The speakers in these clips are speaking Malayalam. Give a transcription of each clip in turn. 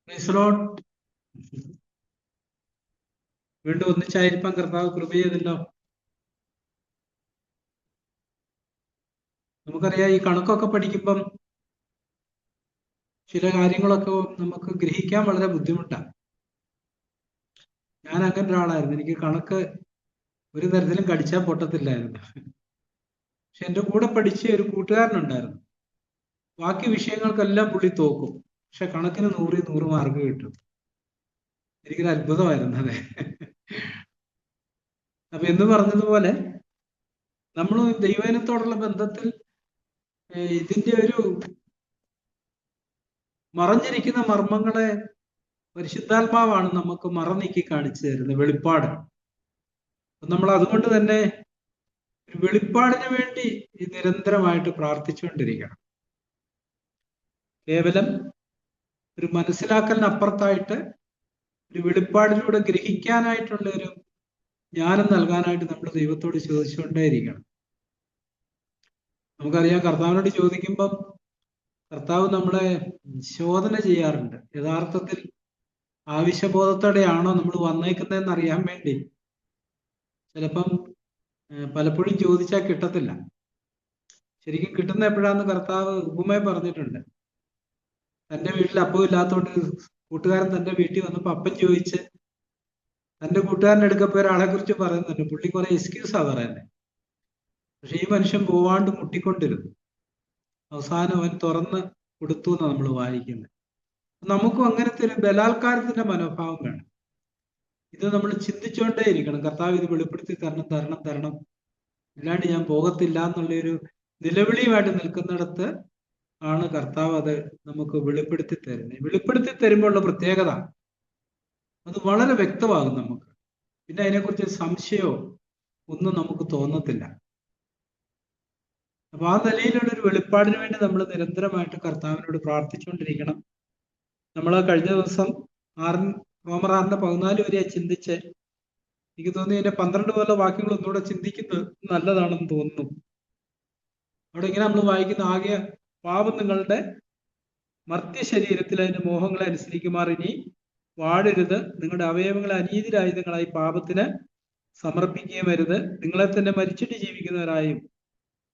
Praise Lord. വീണ്ടും ഒന്നിച്ചായിരിക്കാൻ കർത്താവ് കൃപ ചെയ്തല്ലോ. നമുക്കറിയാം, ഈ കണക്കൊക്കെ പഠിക്കുമ്പം ചില കാര്യങ്ങളൊക്കെ നമുക്ക് ഗ്രഹിക്കാൻ വളരെ ബുദ്ധിമുട്ടാണ്. ഞാൻ അങ്ങനെ ഒരാളായിരുന്നു. എനിക്ക് കണക്ക് ഒരു തരത്തിലും കടിച്ചാൽ പൊട്ടത്തില്ലായിരുന്നു. പക്ഷെ എൻ്റെ കൂടെ പഠിച്ച ഒരു കൂട്ടുകാരനുണ്ടായിരുന്നു. ബാക്കി വിഷയങ്ങൾക്കെല്ലാം പുള്ളി തോക്കും, പക്ഷെ കണക്കിന് 100 മാർക്ക് കിട്ടും. എനിക്കൊരു അത്ഭുതമായിരുന്നു അതെ. അപ്പൊ എന്ന് പറഞ്ഞതുപോലെ നമ്മൾ ദൈവജനത്തോടുള്ള ബന്ധത്തിൽ ഇതിന്റെ ഒരു മറഞ്ഞിരിക്കുന്ന മർമ്മങ്ങളെ പരിശുദ്ധാത്മാവാണ് നമുക്ക് മറനീക്കി കാണിച്ചു തരുന്നത്, വെളിപ്പാട്. നമ്മൾ അതുകൊണ്ട് തന്നെ ഒരു വെളിപ്പാടിന് വേണ്ടി നിരന്തരമായിട്ട് പ്രാർത്ഥിച്ചുകൊണ്ടിരിക്കണം. കേവലം ഒരു മനസ്സിലാക്കലിനപ്പുറത്തായിട്ട് ഒരു വെളിപ്പാടിലൂടെ ഗ്രഹിക്കാനായിട്ടുള്ള ഒരു ജ്ഞാനം നൽകാനായിട്ട് നമ്മൾ ദൈവത്തോട് ചോദിച്ചുകൊണ്ടേയിരിക്കണം. നമുക്കറിയാം, കർത്താവിനോട് ചോദിക്കുമ്പം കർത്താവ് നമ്മളെ ശോധന ചെയ്യാറുണ്ട്. യഥാർത്ഥത്തിൽ ആവശ്യബോധത്തോടെയാണോ നമ്മൾ വന്നേക്കുന്നതെന്ന് അറിയാൻ വേണ്ടി ചിലപ്പം പലപ്പോഴും ചോദിച്ചാൽ കിട്ടത്തില്ല. ശരിക്കും കിട്ടുന്ന എപ്പോഴാന്ന് കർത്താവ് ഉപമയെ പറഞ്ഞിട്ടുണ്ട്. തൻ്റെ വീട്ടിൽ അപ്പം ഇല്ലാത്തതുകൊണ്ട് കൂട്ടുകാരൻ തൻ്റെ വീട്ടിൽ വന്നപ്പോൾ അപ്പം ചോദിച്ച് തൻ്റെ കൂട്ടുകാരൻ്റെ അടുക്കപ്പോൾ ഒരാളെ കുറിച്ച് പറയുന്നുണ്ട്. പുള്ളി കുറെ എക്സ്ക്യൂസാ പറയുന്നത്. പക്ഷെ ഈ മനുഷ്യൻ പോവാണ്ട് മുട്ടിക്കൊണ്ടിരുന്നു. അവസാനം അവൻ തുറന്ന് കൊടുത്തു എന്നാണ് നമ്മൾ വായിക്കുന്നത്. നമുക്കും അങ്ങനത്തെ ഒരു ബലാത്കാരത്തിന്റെ മനോഭാവം വേണം. ഇത് നമ്മൾ ചിന്തിച്ചുകൊണ്ടേ ഇരിക്കണം. കർത്താവ് ഇത് വെളിപ്പെടുത്തി തരണം, ഇല്ലാണ്ട് ഞാൻ പോകത്തില്ല എന്നുള്ളൊരു നിലവിളിയുമായിട്ട് നിൽക്കുന്നിടത്ത് ആണ് കർത്താവ് അത് നമുക്ക് വെളിപ്പെടുത്തി തരുന്നത്. വെളിപ്പെടുത്തി തരുമ്പോഴുള്ള പ്രത്യേകത അത് വളരെ വ്യക്തമാകും നമുക്ക്. പിന്നെ അതിനെക്കുറിച്ച് സംശയമോ ഒന്നും നമുക്ക് തോന്നത്തില്ല. അപ്പൊ ആ നിലയിലുള്ള ഒരു വെളിപ്പാടിന് വേണ്ടി നമ്മൾ നിരന്തരമായിട്ട് കർത്താവിനോട് പ്രാർത്ഥിച്ചുകൊണ്ടിരിക്കണം. നമ്മൾ കഴിഞ്ഞ ദിവസം റോമർ 6:14 വരെ ചിന്തിച്ച് എനിക്ക് തോന്നി അതിന്റെ 12 പോലെ വാക്യങ്ങൾ ഒന്നുകൂടെ ചിന്തിക്കുന്നത് നല്ലതാണെന്ന് തോന്നുന്നു. അവിടെ ഇങ്ങനെ നമ്മൾ വായിക്കുന്ന ആകെ പാപം നിങ്ങളുടെ മർത്യ ശരീരത്തിൽ അതിന്റെ മോഹങ്ങളെ അനുസരിക്കുമാർ ഇനി വാഴരുത്. നിങ്ങളുടെ അവയവങ്ങളെ അനീതിരായുധങ്ങളായി പാപത്തിന് സമർപ്പിക്കുകയും വരുത്. നിങ്ങളെ തന്നെ മരിച്ചിട്ട് ജീവിക്കുന്നവരായും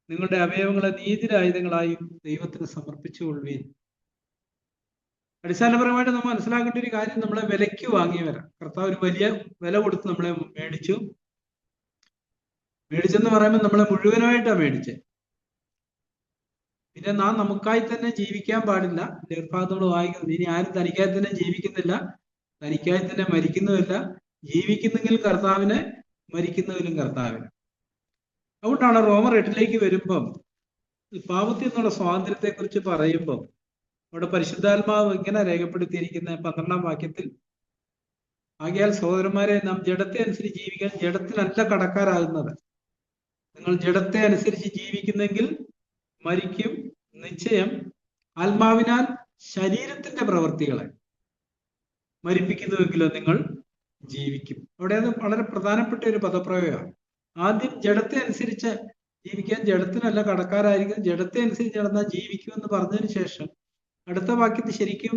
നിങ്ങളുടെ അവയവങ്ങളെ നീതിരായുധങ്ങളായും ദൈവത്തിന് സമർപ്പിച്ചുകൊള്ളുകയും. അടിസ്ഥാനപരമായിട്ട് നമ്മൾ മനസ്സിലാക്കേണ്ട ഒരു കാര്യം, നമ്മളെ വിലയ്ക്ക് വാങ്ങിയവരാ. കർത്താവ് ഒരു വലിയ വില കൊടുത്ത് നമ്മളെ മേടിച്ചെന്ന് പറയുമ്പോൾ നമ്മളെ മുഴുവനായിട്ടാണ് മേടിച്ചത്. പിന്നെ നാം നമുക്കായി തന്നെ ജീവിക്കാൻ പാടില്ല. ഭാഗത്ത് നമ്മൾ വായിക്കുന്നത്, ഇനി ആരും തനിക്കായി തന്നെ ജീവിക്കുന്നില്ല, തനിക്കായി തന്നെ മരിക്കുന്നുമില്ല, ജീവിക്കുന്നെങ്കിൽ കർത്താവിന്, മരിക്കുന്നതിലും കർത്താവിന്. അതുകൊണ്ടാണ് റോമർ 8 വരുമ്പം പാപത്തിൽ നിന്നുള്ള സ്വാതന്ത്ര്യത്തെ കുറിച്ച് പറയുമ്പം അവിടെ പരിശുദ്ധാത്മാവ് ഇങ്ങനെ രേഖപ്പെടുത്തിയിരിക്കുന്ന 12-ാം വാക്യത്തിൽ, ആകയാൽ സഹോദരന്മാരെ, നാം ജഡത്തെ അനുസരിച്ച് ജീവിക്കാൻ ജഡത്തിനല്ല കടക്കാരാകുന്നത്. നിങ്ങൾ ജഡത്തെ അനുസരിച്ച് ജീവിക്കുന്നെങ്കിൽ മരിക്കും. നിശ്ചയം ആത്മാവിനാൽ ശരീരത്തിന്റെ പ്രവൃത്തികളെ മരിപ്പിക്കുന്നുവെങ്കിലോ നിങ്ങൾ ജീവിക്കും. അവിടെ അത് വളരെ പ്രധാനപ്പെട്ട ഒരു പദപ്രയോഗമാണ്. ആദ്യം ജഡത്തെ അനുസരിച്ച് ജീവിക്കാൻ ജഡത്തിനല്ല കടക്കാരായിരിക്കും, ജഡത്തെ അനുസരിച്ച് നടന്നാൽ ജീവിക്കുമെന്ന് പറഞ്ഞതിന് ശേഷം അടുത്ത വാക്യത്തിൽ ശരിക്കും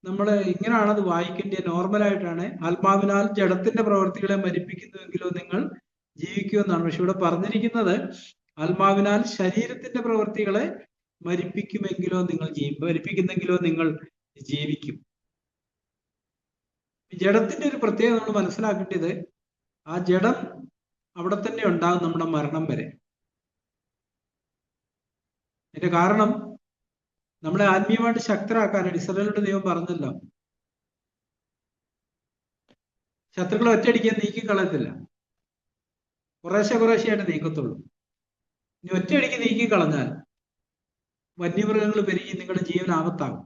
നമ്മൾ ഇങ്ങനെയാണ് അത് വായിക്കേണ്ടത്. നോർമലായിട്ടാണ് ആത്മാവിനാൽ ജഡത്തിന്റെ പ്രവൃത്തികളെ മരിപ്പിക്കുന്നുവെങ്കിലോ നിങ്ങൾ ജീവിക്കുമെന്നാണ്. പക്ഷെ ഇവിടെ പറഞ്ഞിരിക്കുന്നത് ആത്മാവിനാൽ ശരീരത്തിന്റെ പ്രവൃത്തികളെ മരിപ്പിക്കുന്നെങ്കിലോ നിങ്ങൾ ജീവിക്കും. ജഡത്തിന്റെ ഒരു പ്രത്യേകത നമ്മൾ മനസ്സിലാക്കേണ്ടത്, ആ ജഡം അവിടെ തന്നെ ഉണ്ടാകും നമ്മുടെ മരണം വരെ. അതിന്റെ കാരണം നമ്മളെ ആത്മീയമായിട്ട് ശക്തരാക്കാനാണ്. ഇസ്രായേലിന്റെ ദൈവം പറഞ്ഞല്ലോ, ശത്രുക്കളെ ഒറ്റയടിക്കാൻ നീക്കിക്കളയത്തില്ല, കുറേശ്ശെയായിട്ട് നീക്കത്തുള്ളൂ. ഇനി ഒറ്റയടിക്ക് നീക്കിക്കളഞ്ഞാൽ വന്യമൃഗങ്ങൾ പെരുകി നിങ്ങളുടെ ജീവൻ ആപത്താകും.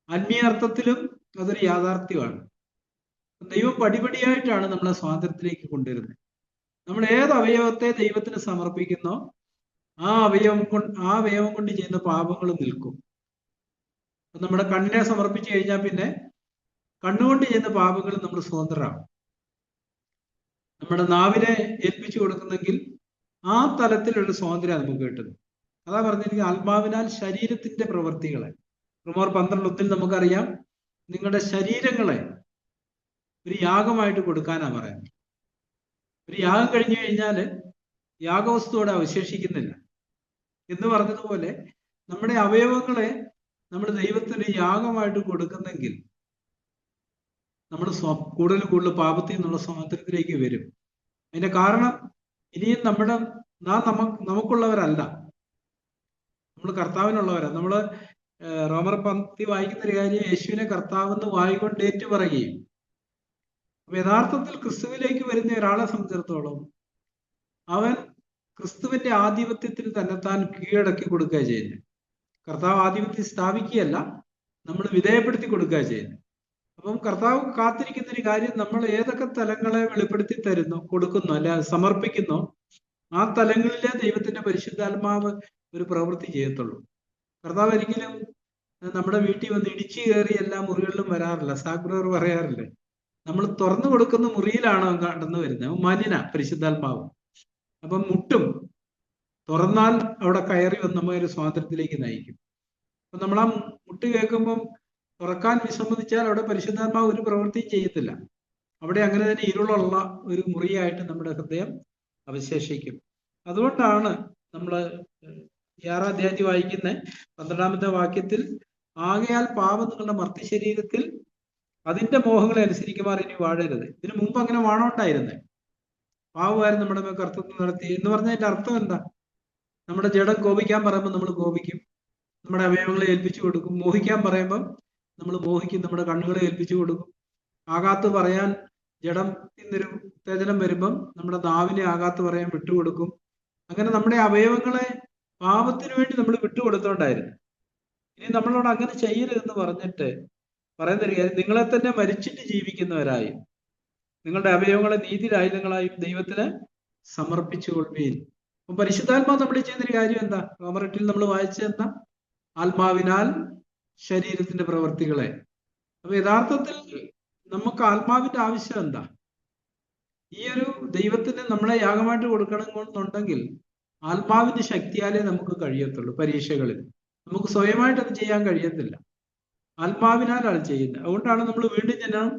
ആത്മീയാർത്ഥത്തിലും അതൊരു യാഥാർത്ഥ്യമാണ്. ദൈവം പടിപടിയായിട്ടാണ് നമ്മളെ സ്വാതന്ത്ര്യത്തിലേക്ക് കൊണ്ടുവരുന്നത്. നമ്മൾ ഏത് അവയവത്തെ ദൈവത്തിന് സമർപ്പിക്കുന്നോ ആ അവയവം കൊണ്ട് ചെയ്യുന്ന പാപങ്ങൾ നിൽക്കും. നമ്മുടെ കണ്ണിനെ സമർപ്പിച്ചു കഴിഞ്ഞാൽ പിന്നെ കണ്ണുകൊണ്ട് ചെയ്യുന്ന പാപങ്ങൾ നമ്മൾ സ്വതന്ത്രരാകും. നമ്മുടെ നാവിനെ ഏൽപ്പിച്ചു കൊടുക്കുന്നെങ്കിൽ ആ തലത്തിലുള്ള സ്വാതന്ത്ര്യം നമുക്ക് കിട്ടുന്നു. അതാ പറഞ്ഞിരിക്കുന്നത്, ആത്മാവിനാൽ ശരീരത്തിന്റെ പ്രവൃത്തികളെ. റോമർ 12:1 നമുക്കറിയാം, നിങ്ങളുടെ ശരീരങ്ങളെ ഒരു യാഗമായിട്ട് കൊടുക്കാനാ പറയുന്നത്. ഒരു യാഗം കഴിഞ്ഞു കഴിഞ്ഞാൽ യാഗവസ്തു അവിടെ അവശേഷിക്കുന്നില്ല എന്ന് പറഞ്ഞതുപോലെ നമ്മുടെ അവയവങ്ങളെ നമ്മൾ ദൈവത്തിന് യാഗമായിട്ട് കൊടുക്കുന്നെങ്കിൽ നമ്മൾ കൂടുതൽ കൂടുതൽ പാപത്തിൽ നിന്നുള്ള സ്വാതന്ത്ര്യത്തിലേക്ക് വരും. അതിന്റെ കാരണം ഇനിയും നമുക്കുള്ളവരല്ല, നമ്മൾ കർത്താവിനുള്ളവരാണ്. നമ്മൾ റോമർ 10 വായിക്കുന്ന ഒരു കാര്യം, യേശുവിനെ കർത്താവെന്ന് വായിക്കൊണ്ട് ഏറ്റു പറയുകയും. അപ്പൊ യഥാർത്ഥത്തിൽ ക്രിസ്തുവിലേക്ക് വരുന്ന ഒരാളെ സംബന്ധിച്ചിടത്തോളം അവൻ ക്രിസ്തുവിന്റെ ആധിപത്യത്തിന് തന്നെത്താൻ കീഴടക്കി കൊടുക്കുക ചെയ്യുന്നത്. കർത്താവ് ആധിപത്യം സ്ഥാപിക്കുകയല്ല, നമ്മൾ വിധേയപ്പെടുത്തി കൊടുക്കുക ചെയ്യുന്നത്. അപ്പം കർത്താവ് കാത്തിരിക്കുന്ന ഒരു കാര്യം, നമ്മൾ ഏതൊക്കെ തലങ്ങളെ വെളിപ്പെടുത്തി കൊടുക്കുന്നു അല്ലെ സമർപ്പിക്കുന്നോ ആ തലങ്ങളിലെ ദൈവത്തിന്റെ പരിശുദ്ധാത്മാവ് ഒരു പ്രവൃത്തി ചെയ്യത്തുള്ളൂ. കർത്താവ് ഒരിക്കലും നമ്മുടെ വീട്ടിൽ വന്ന് ഇടിച്ചു കയറി എല്ലാ മുറികളിലും വരാറില്ല. സാഗ്രോർ പറയാറില്ലേ, നമ്മൾ തുറന്നു കൊടുക്കുന്ന മുറിയിലാണ് കടന്നു വരുന്നത്. മാന്യന പരിശുദ്ധാത്മാവ്. അപ്പം മുട്ടും തുറന്നാൽ അവിടെ കയറി വന്ന് നമ്മ ഒരു സ്വാതന്ത്ര്യത്തിലേക്ക് നയിക്കും. അപ്പൊ നമ്മൾ ആ മുട്ട് കേൾക്കുമ്പം തുറക്കാൻ വിസമ്മതിച്ചാൽ അവിടെ പരിശുദ്ധാത്മാവ് ഒരു പ്രവൃത്തിയും ചെയ്യത്തില്ല. അവിടെ അങ്ങനെ തന്നെ ഇരുളുള്ള ഒരു മുറിയായിട്ട് നമ്മുടെ ഹൃദയം അവശേഷിക്കും. അതുകൊണ്ടാണ് നമ്മൾ 6-ാം അധ്യായത്തിൽ വായിക്കുന്ന 12-ാമത്തെ വാക്യത്തിൽ, ആകയാൽ പാപം നിങ്ങളുടെ മർത്തി ശരീരത്തിൽ അതിന്റെ മോഹങ്ങളെ അനുസരിക്കുമാർ ഇനി വാഴരുത്. ഇതിനു മുമ്പ് അങ്ങനെ വാണമുണ്ടായിരുന്നേ, പാവമായിരുന്നു നമ്മുടെ മേൽ കർത്തൃത്വം നടത്തി എന്ന് പറഞ്ഞതിന്റെ അർത്ഥം എന്താ? നമ്മുടെ ജഡം കോപിക്കാൻ പറയുമ്പോൾ നമ്മൾ കോപിക്കും, നമ്മുടെ അവയവങ്ങളെ ഏൽപ്പിച്ചു കൊടുക്കും. മോഹിക്കാൻ പറയുമ്പം നമ്മൾ മോഹിക്കും, നമ്മുടെ കണ്ണുകളെ ഏൽപ്പിച്ചു കൊടുക്കും. ആകാത്ത് പറയാൻ ജഡം എന്നൊരു ഉത്തേജനം വരുമ്പം നമ്മുടെ നാവിനെ ആകാത്ത് പറയാൻ വിട്ടുകൊടുക്കും. അങ്ങനെ നമ്മുടെ അവയവങ്ങളെ പാപത്തിന് വേണ്ടി നമ്മൾ വിട്ടുകൊടുത്തോണ്ടായിരുന്നു. ഇനി നമ്മളോട് അങ്ങനെ ചെയ്യരുതെന്ന് പറഞ്ഞിട്ട് പറയുന്നൊരു കാര്യം, നിങ്ങളെ തന്നെ മരിച്ചിട്ട് ജീവിക്കുന്നവരായി നിങ്ങളുടെ അവയവങ്ങളെ നീതിരായുധങ്ങളായും ദൈവത്തിന് സമർപ്പിച്ചു കൊള്ളുകയും. അപ്പൊ പരിശുദ്ധാത്മാവ് നമ്മൾ ചെയ്യുന്നൊരു കാര്യം എന്താ? റോമർ 8 നമ്മൾ വായിച്ചെന്താ? ആത്മാവിനാൽ ശരീരത്തിന്റെ പ്രവൃത്തികളെ. അപ്പൊ യഥാർത്ഥത്തിൽ നമുക്ക് ആത്മാവിന്റെ ആവശ്യം എന്താ? ഈ ഒരു ദൈവത്തിന് നമ്മളെ യാഗമായിട്ട് കൊടുക്കണമെന്നുണ്ടെങ്കിൽ ആത്മാവിന്റെ ശക്തിയാലേ നമുക്ക് കഴിയത്തുള്ളൂ. പരീക്ഷകളിൽ നമുക്ക് സ്വയമായിട്ട് അത് ചെയ്യാൻ കഴിയത്തില്ല, ആത്മാവിനാലാണ് ചെയ്യുന്നത്. അതുകൊണ്ടാണ് നമ്മൾ വീണ്ടും ജനനം,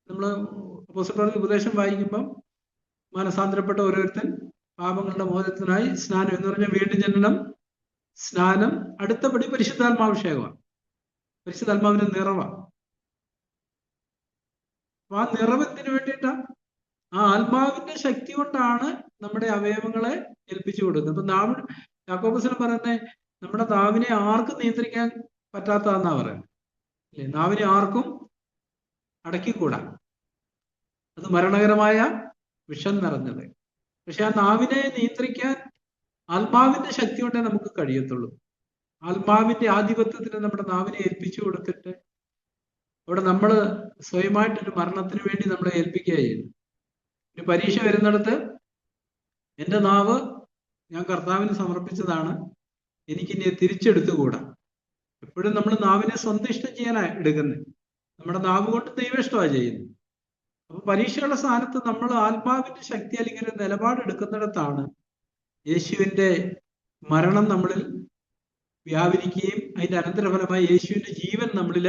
നമ്മൾ അപ്പോസ്തലരുടെ ഉപദേശം വായിക്കുമ്പം മാനസാന്തരപ്പെട്ട ഓരോരുത്തൻ പാപങ്ങളുടെ മോചനത്തിനായി സ്നാനം എന്ന് പറഞ്ഞാൽ വീണ്ടും ജനനം, സ്നാനം, അടുത്തപടി പരിശുദ്ധാത്മാഭിഷേകമാണ്, പരിശുദ്ധാത്മാവിന്റെ നിറവാണ്. അപ്പൊ ആ നിറവത്തിന് വേണ്ടിയിട്ടാ ആ ആത്മാവിന്റെ ശക്തി കൊണ്ടാണ് നമ്മുടെ അവയവങ്ങളെ ഏൽപ്പിച്ചു കൊടുക്കുന്നത്. അപ്പൊ യാക്കോബസിന് പറയുന്നത്, നമ്മുടെ നാവിനെ ആർക്കും നിയന്ത്രിക്കാൻ പറ്റാത്തതെന്നാ പറയുന്നത് അല്ലേ? നാവിനെ ആർക്കും അടക്കിക്കൂടാ, അത് മരണകരമായ വിഷം നിറഞ്ഞത്. പക്ഷെ ആ നാവിനെ നിയന്ത്രിക്കാൻ ആത്മാവിന്റെ ശക്തി കൊണ്ടേ നമുക്ക് കഴിയത്തുള്ളൂ. ആത്മാവിന്റെ ആധിപത്യത്തിന് നമ്മുടെ നാവിനെ ഏൽപ്പിച്ചു കൊടുത്തിട്ട് അവിടെ നമ്മൾ സ്വയമായിട്ടൊരു മരണത്തിന് വേണ്ടി നമ്മളെ ഏൽപ്പിക്കുക ചെയ്യുന്നു. ഒരു പരീക്ഷ വരുന്നിടത്ത് എൻ്റെ നാവ് ഞാൻ കർത്താവിന് സമർപ്പിച്ചതാണ്, എനിക്കിനി തിരിച്ചെടുത്തുകൂടാ. എപ്പോഴും നമ്മൾ നാവിനെ സ്വന്തം ഇഷ്ടം ചെയ്യാനാണ് എടുക്കുന്നത്, നമ്മുടെ നാവ് കൊണ്ട് ദൈവയിഷ്ടമാണ് ചെയ്യുന്നത്. അപ്പൊ പരീക്ഷയുടെ സ്ഥാനത്ത് നമ്മൾ ആത്മാവിന്റെ ശക്തി അല്ലെങ്കിൽ ഒരു നിലപാട് എടുക്കുന്നിടത്താണ് യേശുവിന്റെ മരണം നമ്മളിൽ വ്യാപരിക്കുകയും അതിന്റെ അനന്തരഫലമായി യേശുവിന്റെ ജീവൻ നമ്മളിൽ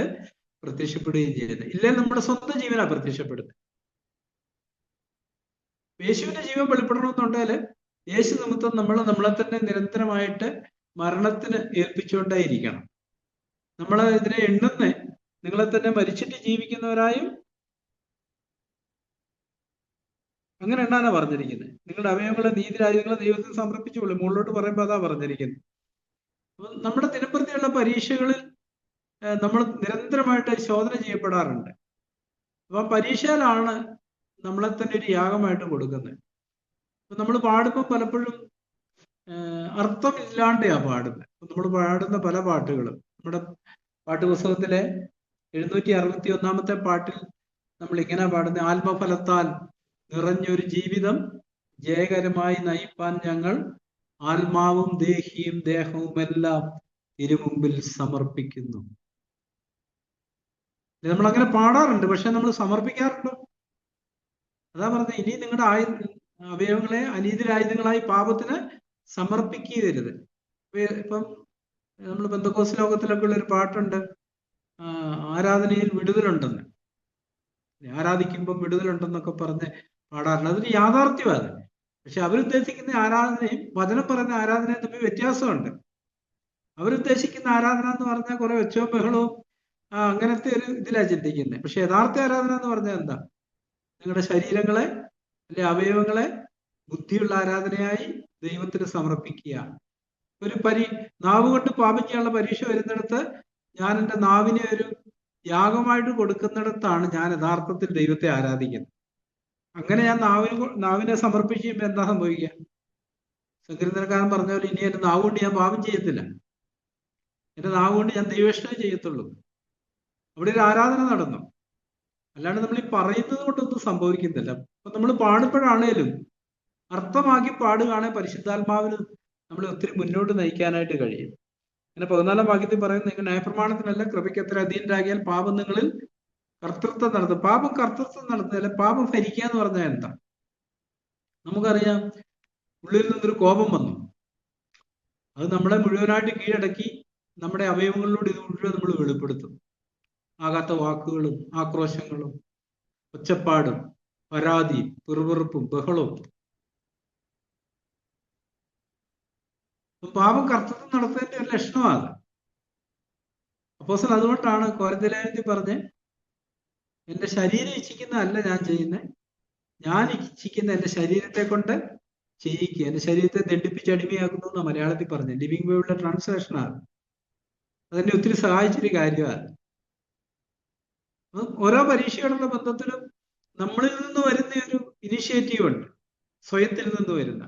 പ്രത്യക്ഷപ്പെടുകയും ചെയ്യുന്നത്. ഇല്ലേ നമ്മുടെ സ്വന്തം ജീവനാണ് പ്രത്യക്ഷപ്പെടുന്നത്. യേശുവിന്റെ ജീവൻ വെളിപ്പെടണമെന്നുണ്ടെങ്കിൽ യേശു നിമിത്തം നമ്മളെ തന്നെ നിരന്തരമായിട്ട് മരണത്തിന് ഏൽപ്പിച്ചുകൊണ്ടേയിരിക്കണം. നമ്മൾ ഇതിനെ എണ്ണുന്നേ നിങ്ങളെ തന്നെ മരിച്ചിട്ട് ജീവിക്കുന്നവരായും അങ്ങനെ എണ്ണാനാ പറഞ്ഞിരിക്കുന്നത്. നിങ്ങളുടെ അവയവങ്ങളെ നീതിരാജ്യങ്ങളെ ദൈവത്തിന് സമർപ്പിച്ചുകൊള്ളു. മുകളിലോട്ട് പറയുമ്പോൾ അതാ പറഞ്ഞിരിക്കുന്നത്. അപ്പൊ നമ്മുടെ ദിനപ്രതിയുള്ള പരീക്ഷകളിൽ നമ്മൾ നിരന്തരമായിട്ട് ശോധന ചെയ്യപ്പെടാറുണ്ട്. അപ്പൊ പരീക്ഷയിലാണ് നമ്മളെ തന്നെ ഒരു യാഗമായിട്ട് കൊടുക്കുന്നത്. അപ്പൊ നമ്മൾ പാടുമ്പോൾ പലപ്പോഴും അർത്ഥമില്ലാണ്ടാ പാടുന്നത്. നമ്മൾ പാടുന്ന പല പാട്ടുകളും, നമ്മുടെ പാട്ടുപുസ്തകത്തിലെ 761-ാമത്തെ പാട്ടിൽ നമ്മൾ ഇങ്ങനെ പാടുന്ന, ആത്മഫലത്താൽ നിറഞ്ഞൊരു ജീവിതം ജയകരമായി നയിപ്പാൻ ഞങ്ങൾ ആത്മാവും ദേഹിയും ദേഹവുമെല്ലാം തിരുമുമ്പിൽ സമർപ്പിക്കുന്നു. നമ്മൾ അങ്ങനെ പാടാറുണ്ട്, പക്ഷെ നമ്മൾ സമർപ്പിക്കാറുണ്ടോ? അതാ പറഞ്ഞത്, ഇനി നിങ്ങളുടെ അവയവങ്ങളെ അനീതിരായുധങ്ങളായി പാപത്തിന് സമർപ്പിക്കരുത്. ഇപ്പം നമ്മൾ പെന്തക്കോസ്ത് ലോകത്തിലൊക്കെ ഉള്ള ഒരു പാട്ടുണ്ട്, ആരാധനയിൽ വിടുതലുണ്ടെന്ന്, ആരാധിക്കുമ്പോൾ വിടുതലുണ്ടെന്നൊക്കെ പറഞ്ഞ് പാടാറുണ്ട്. അതൊരു യാഥാർത്ഥ്യമാണ്. പക്ഷെ അവരുദ്ദേശിക്കുന്ന ആരാധനയും വചനം പറയുന്ന ആരാധനയും തമ്മിൽ വ്യത്യാസമുണ്ട്. അവരുദ്ദേശിക്കുന്ന ആരാധന എന്ന് പറഞ്ഞാൽ കുറെ ഒച്ചവും ബഹളവും അങ്ങനത്തെ ഒരു ഇതിലാണ് ചിന്തിക്കുന്നത്. പക്ഷെ യഥാർത്ഥ ആരാധന എന്ന് പറഞ്ഞാൽ എന്താ? നിങ്ങളുടെ ശരീരങ്ങളെ അല്ലെ അവയവങ്ങളെ ബുദ്ധിയുള്ള ആരാധനയായി ദൈവത്തിന് സമർപ്പിക്കുക. ഒരു നാവ് കൊണ്ട് പാപം ചെയ്യാനുള്ള പരീക്ഷ വരുന്നിടത്ത് ഞാൻ എൻ്റെ നാവിനെ ഒരു യാഗമായിട്ട് കൊടുക്കുന്നിടത്താണ് ഞാൻ യഥാർത്ഥത്തിൽ ദൈവത്തെ ആരാധിക്കുന്നത്. അങ്ങനെ ഞാൻ നാവിനെ സമർപ്പിച്ച് കഴിയുമ്പോൾ എന്താ സംഭവിക്കുക? സങ്കീർത്തനക്കാരൻ പറഞ്ഞ പോലെ ഇനി എൻ്റെ നാവ് കൊണ്ട് ഞാൻ പാപം ചെയ്യത്തില്ല, എൻ്റെ നാവ് കൊണ്ട് ഞാൻ ദൈവേഷ്ടം ചെയ്യത്തുള്ളൂ. അവിടെ ഒരു ആരാധന നടന്നു. അല്ലാണ്ട് നമ്മൾ ഈ പറയുന്നത് കൊണ്ടൊന്നും സംഭവിക്കുന്നില്ല. അപ്പൊ നമ്മൾ പാടുമ്പോഴാണേലും അർത്ഥമാക്കി പാടുകയാണെങ്കിൽ പരിശുദ്ധാത്മാവിന് നമ്മളെ ഒത്തിരി മുന്നോട്ട് നയിക്കാനായിട്ട് കഴിയും. അങ്ങനെ 14-ാം വാക്യത്തിൽ പറയുന്നത്, നിങ്ങൾ ന്യായപ്രമാണത്തിനല്ല കൃപയ്ക്കത്ര അധീനരാകിയാൽ പാപം നിങ്ങളിൽ കർത്തൃത്വം നടത്തും. പാപം കർത്തൃത്വം നടത്തുന്നില്ല. പാപം ഭരിക്കുക എന്ന് പറഞ്ഞാൽ എന്താ? നമുക്കറിയാം, ഉള്ളിൽ നിന്നൊരു കോപം വന്നു, അത് നമ്മളെ മുഴുവനായിട്ട് കീഴടക്കി നമ്മുടെ അവയവങ്ങളിലൂടെ ഇത് മുഴുവൻ നമ്മൾ വെളിപ്പെടുത്തും. ആകാത്ത വാക്കുകളും ആക്രോശങ്ങളും ഒച്ചപ്പാടും പരാതിയും പിറുപിറുപ്പും ബഹളവും. പാപം കർത്തൃത്വം നടത്തുന്നതിന്റെ ഒരു ലക്ഷണമാണ്. അപ്പോസ്തലൻ അതുകൊണ്ടാണ് കൊരിന്ത്യലേഖനത്തിൽ പറഞ്ഞ്, എൻ്റെ ശരീരം ഇച്ഛിക്കുന്നതല്ല ഞാൻ ചെയ്യുന്നത്, ഞാൻ ഇച്ഛിക്കുന്ന എൻ്റെ ശരീരത്തെ കൊണ്ട് ചെയ്യിക്കുക. എൻ്റെ ശരീരത്തെ ദണ്ഡിപ്പിച്ച് അടിമയാക്കുന്നു എന്ന് മലയാളത്തിൽ പറഞ്ഞ്. ലിവിംഗ് ബൈബിളിലെ ട്രാൻസ്ലേഷനാണ്. അതെന്നെ ഒത്തിരി സഹായിച്ചൊരു കാര്യമാണ്. ഓരോ പരീക്ഷയോടുള്ള ബന്ധത്തിലും നമ്മളിൽ നിന്ന് വരുന്ന ഒരു ഇനിഷ്യേറ്റീവ് ഉണ്ട്, സ്വയത്തിൽ നിന്ന് വരുന്ന.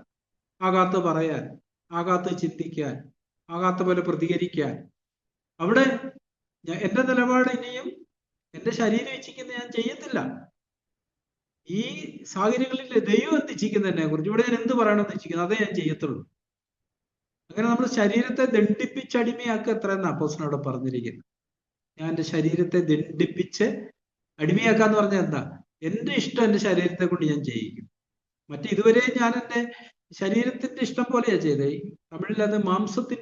ആകാത്ത പറയാൻ, ആകാത്ത ചിന്തിക്കാൻ, ആകാത്ത പോലെ പ്രതികരിക്കാൻ. അവിടെ എൻ്റെ നിലപാട് ഇനിയും എൻ്റെ ശരീരം ഇച്ഛിക്കുന്ന ഞാൻ ചെയ്യത്തില്ല. ഈ സാഹചര്യങ്ങളിൽ ദൈവം എന്ത് ഇച്ഛിക്കുന്നതിനെ കുറിച്ച്, ഇവിടെ ഞാൻ എന്ത് പറയണമെന്ന് ഇച്ഛിക്കുന്നത് അതേ ഞാൻ ചെയ്യത്തുള്ളൂ. അങ്ങനെ നമ്മൾ ശരീരത്തെ ദണ്ഡിപ്പിച്ചടിമയാക്കുക എത്ര എന്ന് അപ്പോസ്തലൻ പറഞ്ഞിരിക്കുന്നത്. ഞാൻ എൻ്റെ ശരീരത്തെ ദണ്ഡിപ്പിച്ച് അടിമയാക്കാന്ന് പറഞ്ഞാൽ എന്താ? എൻ്റെ ഇഷ്ടം എൻ്റെ ശരീരത്തെ കൊണ്ട് ഞാൻ ചെയ്യിക്കും. ഇതുവരെ ഞാൻ എൻ്റെ ശരീരത്തിന്റെ ഇഷ്ടം പോലെയാ ചെയ്തേ. തമിഴിൽ അത് മാംസത്തിൻ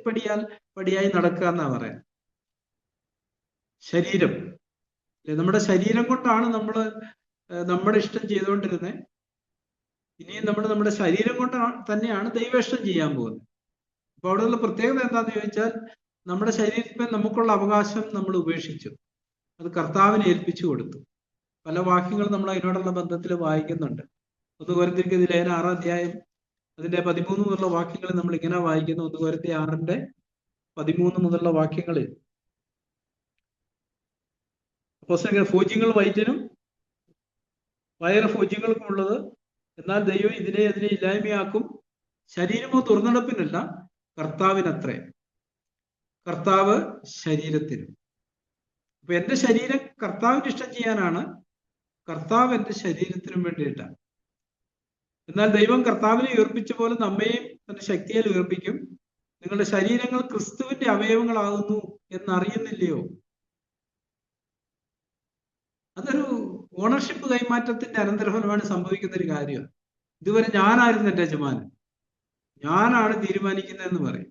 പടിയായി നടക്കുക എന്നാ പറയാം. ശരീരം, നമ്മുടെ ശരീരം കൊണ്ടാണ് നമ്മൾ നമ്മുടെ ഇഷ്ടം ചെയ്തുകൊണ്ടിരുന്നത്. ഇനിയും നമ്മുടെ ശരീരം കൊണ്ട് തന്നെയാണ് ദൈവേഷ്ടം ചെയ്യാൻ പോകുന്നത്. അപ്പൊ അവിടെയുള്ള പ്രത്യേകത എന്താന്ന് ചോദിച്ചാൽ, നമ്മുടെ ശരീരത്തിൽ നമുക്കുള്ള അവകാശം നമ്മൾ ഉപേക്ഷിച്ചു, അത് കർത്താവിനെ ഏൽപ്പിച്ചു കൊടുത്തു. പല വാക്യങ്ങളും നമ്മൾ അതിനോടുള്ള ബന്ധത്തിൽ വായിക്കുന്നുണ്ട്. 1 കൊരിന്ത്യർക്ക് 6-ാം അധ്യായം അതിന്റെ 13 മുതലുള്ള വാക്യങ്ങൾ നമ്മൾ ഇങ്ങനെ വായിക്കുന്നു. 1 കൊരിന്ത്യർ 6-ന്റെ 13 മുതലുള്ള വാക്യങ്ങളിൽ അപ്പോസ്തലൻ, ഭോജ്യങ്ങൾ വയറ്റിനും വയറ് ഭോജ്യങ്ങൾക്കും ഉള്ളത്, എന്നാൽ ദൈവം ഇതിനെ ഇല്ലായ്മയാക്കും. ശരീരമോ തുറന്നടപ്പിനല്ല, കർത്താവിനത്രേ, കർത്താവ് ശരീരത്തിനും. അപ്പൊ എൻ്റെ ശരീരം കർത്താവിന് ഇഷ്ടം ചെയ്യാനാണ്, കർത്താവ് എൻ്റെ ശരീരത്തിനും വേണ്ടിയിട്ടാണ്. എന്നാൽ ദൈവം കർത്താവിനെ ഉയർപ്പിച്ച പോലെ നമ്മയും തന്റെ ശക്തിയാൽ ഉയർപ്പിക്കും. നിങ്ങളുടെ ശരീരങ്ങൾ ക്രിസ്തുവിന്റെ അവയവങ്ങളാകുന്നു എന്നറിയുന്നില്ലയോ? അതൊരു ഓണർഷിപ്പ് കൈമാറ്റത്തിന്റെ അനന്തരഫലമാണ് സംഭവിക്കുന്ന ഒരു കാര്യമാണ്. ഇതുവരെ ഞാനായിരുന്നു എൻ്റെ യജമാനൻ, ഞാനാണ് തീരുമാനിക്കുന്നതെന്ന് പറയും.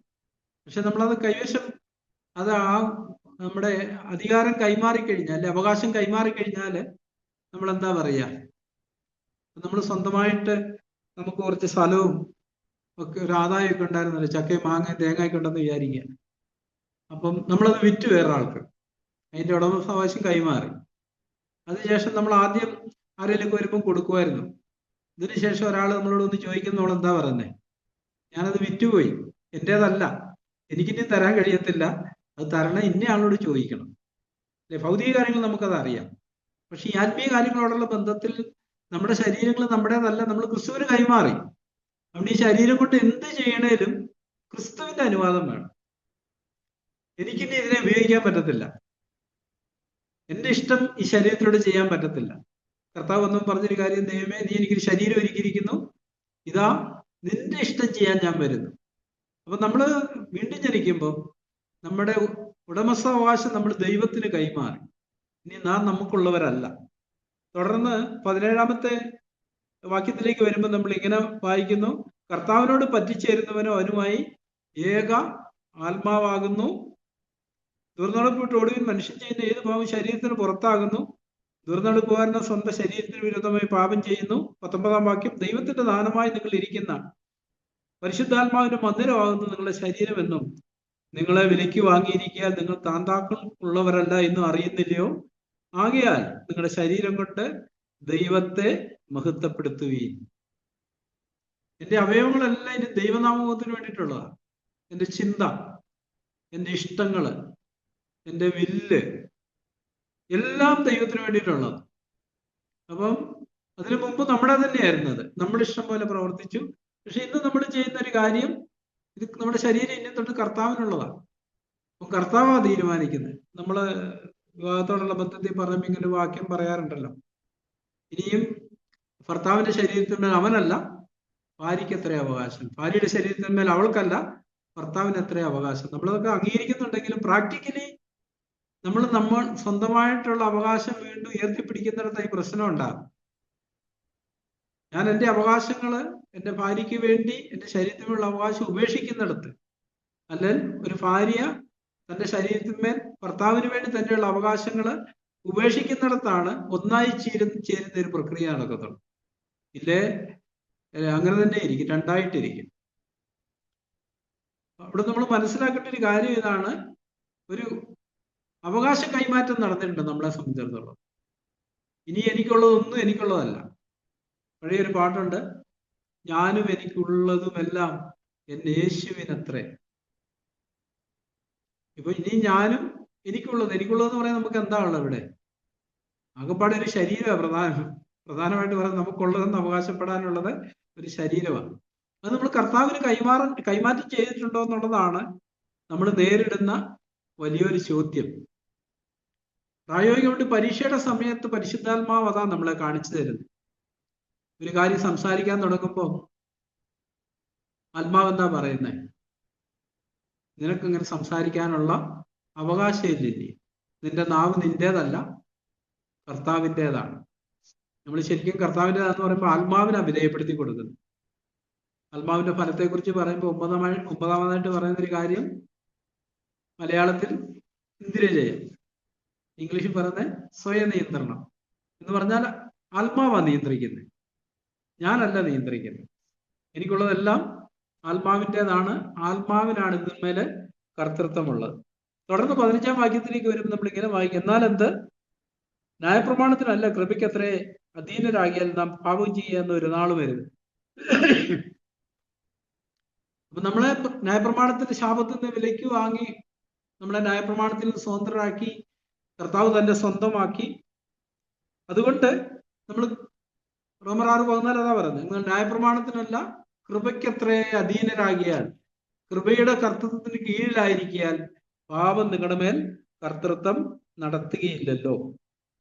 പക്ഷെ നമ്മളത് കൈവശം, അത് നമ്മുടെ അധികാരം കൈമാറിക്കഴിഞ്ഞാൽ, അല്ലെ അവകാശം കൈമാറിക്കഴിഞ്ഞാൽ നമ്മൾ എന്താ പറയാ? നമ്മൾ സ്വന്തമായിട്ട് നമുക്ക് കുറച്ച് സ്ഥലവും ഒക്കെ ഒരു ആദായമൊക്കെ ഉണ്ടായിരുന്നല്ലോ, ചക്കയും മാങ്ങയും തേങ്ങയൊക്കെ ഉണ്ടെന്ന് വിചാരിക്കുക. അപ്പം നമ്മളത് വിറ്റ് വേറെ ആൾക്ക് അതിന്റെ ഉടമസ്ഥാവകാശം കൈമാറി. അതിനുശേഷം നമ്മൾ ആദ്യം ആരെങ്കിലും വരുമ്പം കൊടുക്കുമായിരുന്നു. ഇതിനുശേഷം ഒരാൾ നമ്മളോട് ഒന്ന് ചോദിക്കുന്നവൾ എന്താ പറയുന്നത്? ഞാനത് വിറ്റുപോയി, എൻ്റേതല്ല, എനിക്കിനി തരാൻ കഴിയത്തില്ല, അത് തരണം ഇന്ന ആളോട് ചോദിക്കണം. അല്ലെ, ഭൗതിക കാര്യങ്ങൾ നമുക്കത് അറിയാം. പക്ഷെ ഈ ആത്മീയ കാര്യങ്ങളോടുള്ള ബന്ധത്തിൽ നമ്മുടെ ശരീരങ്ങൾ നമ്മുടേതല്ല, നമ്മൾ ക്രിസ്തുവിന് കൈമാറി. അതുകൊണ്ട് ഈ ശരീരം കൊണ്ട് എന്ത് ചെയ്യണേലും ക്രിസ്തുവിന്റെ അനുവാദം വേണം. എനിക്കിനി ഇതിനെ ഉപയോഗിക്കാൻ പറ്റത്തില്ല, എന്റെ ഇഷ്ടം ഈ ശരീരത്തിലൂടെ ചെയ്യാൻ പറ്റത്തില്ല. കർത്താവ് ഒന്നും പറഞ്ഞൊരു കാര്യം, ദൈവമേ നീ എനിക്കൊരു ശരീരം ഒരുക്കിയിരിക്കുന്നു, ഇതാ നിന്റെ ഇഷ്ടം ചെയ്യാൻ ഞാൻ വരുന്നു. അപ്പൊ നമ്മൾ വീണ്ടും ജനിക്കുമ്പോൾ നമ്മുടെ ഉടമസ്ഥാവകാശം നമ്മൾ ദൈവത്തിന് കൈമാറി. ഇനി നാം നമുക്കുള്ളവരല്ല. തുടർന്ന് 17-ാമത്തെ വാക്യത്തിലേക്ക് വരുമ്പോൾ നമ്മൾ ഇങ്ങനെ വായിക്കുന്നു, കർത്താവിനോട് പറ്റിച്ചേരുന്നവനോ അവനുമായി ഏക ആത്മാവാകുന്നു. ദുർനടപ്പിട്ട് ഒടുവിൽ മനുഷ്യൻ ചെയ്യുന്ന ഏത് പാപം ശരീരത്തിന് പുറത്താകുന്നു. ദുർനടപ്പുകാരന് സ്വന്തം ശരീരത്തിന് വിരുദ്ധമായി പാപം ചെയ്യുന്നു. 19-ാം വാക്യം, ദൈവത്തിന്റെ ദാനമായി നിങ്ങൾ ഇരിക്കുന്ന പരിശുദ്ധാത്മാവിന്റെ മന്ദിരമാകുന്നു നിങ്ങളുടെ ശരീരമെന്നും നിങ്ങളെ വിലയ്ക്ക് വാങ്ങിയിരിക്കാൻ നിങ്ങൾ താന്താക്കൾ ഉള്ളവരല്ല എന്നും അറിയുന്നില്ലയോ? ആകയാൽ നിങ്ങളുടെ ശരീരം കൊണ്ട് ദൈവത്തെ മഹത്വപ്പെടുത്തുകയും. എന്റെ അവയവങ്ങളെല്ലാം ഇനി ദൈവനാമത്തിന് വേണ്ടിയിട്ടുള്ളതാണ്. എന്റെ ചിന്ത, എന്റെ ഇഷ്ടങ്ങള്, എന്റെ വില്ല് എല്ലാം ദൈവത്തിന് വേണ്ടിയിട്ടുള്ളത്. അപ്പം അതിനു മുമ്പ് നമ്മുടെ തന്നെയായിരുന്നത്. നമ്മുടെ ഇഷ്ടം പോലെ പ്രവർത്തിച്ചു. പക്ഷെ ഇന്ന് നമ്മൾ ചെയ്യുന്ന ഒരു കാര്യം, ഇത് നമ്മുടെ ശരീരം ഇനി തൊട്ട് കർത്താവിനുള്ളതാണ്. അപ്പം കർത്താവാണ് തീരുമാനിക്കുന്നത്. നമ്മള് വിവാഹത്തോടുള്ള ബന്ധത്തിൽ പറയുമ്പോൾ ഇങ്ങനെ ഒരു വാക്യം പറയാറുണ്ടല്ലോ, ഇനിയും ഭർത്താവിന്റെ ശരീരത്തിന്മേൽ അവനല്ല ഭാര്യയ്ക്ക് എത്ര അവകാശം, ഭാര്യയുടെ ശരീരത്തിന്മേൽ അവൾക്കല്ല ഭർത്താവിന് എത്ര അവകാശം. നമ്മളതൊക്കെ അംഗീകരിക്കുന്നുണ്ടെങ്കിലും പ്രാക്ടിക്കലി നമ്മൾ സ്വന്തമായിട്ടുള്ള അവകാശം വീണ്ടും ഉയർത്തിപ്പിടിക്കുന്നിടത്ത് ഈ പ്രശ്നം ഉണ്ടാകും. ഞാൻ എൻ്റെ അവകാശങ്ങള് എൻ്റെ ഭാര്യയ്ക്ക് വേണ്ടി എൻ്റെ ശരീരത്തിനുള്ള അവകാശം ഉപേക്ഷിക്കുന്നിടത്ത്, അല്ലെങ്കിൽ ഒരു ഭാര്യ തന്റെ ശരീരത്തിന്മേൽ ഭർത്താവിന് വേണ്ടി തന്നെയുള്ള അവകാശങ്ങള് ഉപേക്ഷിക്കുന്നിടത്താണ് ഒന്നായി ചേരുന്ന ഒരു പ്രക്രിയ നടക്കത്തുള്ളൂ. ഇല്ലേ അങ്ങനെ തന്നെ ഇരിക്കും, രണ്ടായിട്ടിരിക്കും. അവിടെ നമ്മൾ മനസ്സിലാക്കേണ്ട ഒരു കാര്യം ഇതാണ്, ഒരു അവകാശ കൈമാറ്റം നടന്നിട്ടുണ്ട് നമ്മളെ സംബന്ധിച്ചിടത്തോളം. ഇനി എനിക്കുള്ളതൊന്നും എനിക്കുള്ളതല്ല. പഴയൊരു പാട്ടുണ്ട്, ഞാനും എനിക്കുള്ളതുമെല്ലാം എൻ്റെ യേശുവിനത്രേ. ഇപ്പൊ ഇനി ഞാനും എനിക്കുള്ളതെന്ന് പറയാൻ നമുക്ക് എന്താ ഉള്ളത് ഇവിടെ? ആകെപ്പാടെ ഒരു ശരീരമാണ് പ്രധാനമായിട്ട് പറയാൻ നമുക്കുള്ളതെന്ന് അവകാശപ്പെടാനുള്ളത് ഒരു ശരീരമാണ്. അത് നമ്മൾ കർത്താവിന് കൈമാറ്റം ചെയ്തിട്ടുണ്ടോ എന്നുള്ളതാണ് നമ്മൾ നേരിടുന്ന വലിയൊരു ചോദ്യം. പ്രായോഗികമായിട്ട് പരീക്ഷയുടെ സമയത്ത് പരിശുദ്ധാത്മാവ് അതാ നമ്മളെ കാണിച്ചു തരുന്നത്. ഒരു കാര്യം സംസാരിക്കാൻ തുടങ്ങുമ്പോൾ ആത്മാവ് എന്താ പറയുന്നത്? നിനക്കിങ്ങനെ സംസാരിക്കാനുള്ള അവകാശമില്ലേ? നിന്റെ നാവ് നിന്റേതല്ല, കർത്താവിൻ്റെതാണ്. നമ്മൾ ശരിക്കും കർത്താവിൻ്റെതാന്ന് പറയുമ്പോൾ ആത്മാവിനെ വിധേയപ്പെടുത്തി കൊടുക്കുന്നു. ആത്മാവിന്റെ ഫലത്തെക്കുറിച്ച് പറയുമ്പോൾ ഒമ്പതാമതായിട്ട് പറയുന്ന ഒരു കാര്യം മലയാളത്തിൽ ഇന്ദ്രിയജയം, ഇംഗ്ലീഷിൽ പറയുന്നത് സ്വയം നിയന്ത്രണം എന്ന് പറഞ്ഞാൽ ആത്മാവാണ് നിയന്ത്രിക്കുന്നത്, ഞാനല്ല നിയന്ത്രിക്കുന്നത്. എനിക്കുള്ളതെല്ലാം ആത്മാവിൻ്റെതാണ്, ആത്മാവിനാണ് ഇതിന്മേലെ കർത്തൃത്വമുള്ളത്. തുടർന്ന് 15-ാം വാക്യത്തിലേക്ക് വരുമ്പോൾ നമ്മൾ ഇങ്ങനെ വായിക്കും, എന്നാൽ എന്ത്? ന്യായപ്രമാണത്തിനല്ല കൃപയ്ക്കത്രേ അധീനരാകിയാൽ നാം പാപം ചെയ്യുന്ന ഒരു നാൾ വരും. അപ്പൊ നമ്മളെ ന്യായപ്രമാണത്തിന്റെ ശാപത്തിൽ നിന്ന് വിലയ്ക്ക് വാങ്ങി നമ്മളെ ന്യായപ്രമാണത്തിൽ നിന്ന് സ്വതന്ത്രരാക്കി കർത്താവ് തന്നെ സ്വന്തമാക്കി. അതുകൊണ്ട് നമ്മൾ റോമർ 6:14 അതാ പറയുന്നത്, നിങ്ങൾ ന്യായപ്രമാണത്തിനല്ല കൃപയ്ക്കത്രേ അധീനരാകിയാൽ, കൃപയുടെ കർത്തൃത്വത്തിന് കീഴിലായിരിക്കാൻ പാപം നിങ്ങളുടെ മേൽ കർത്തൃത്വം നടത്തുകയില്ലല്ലോ.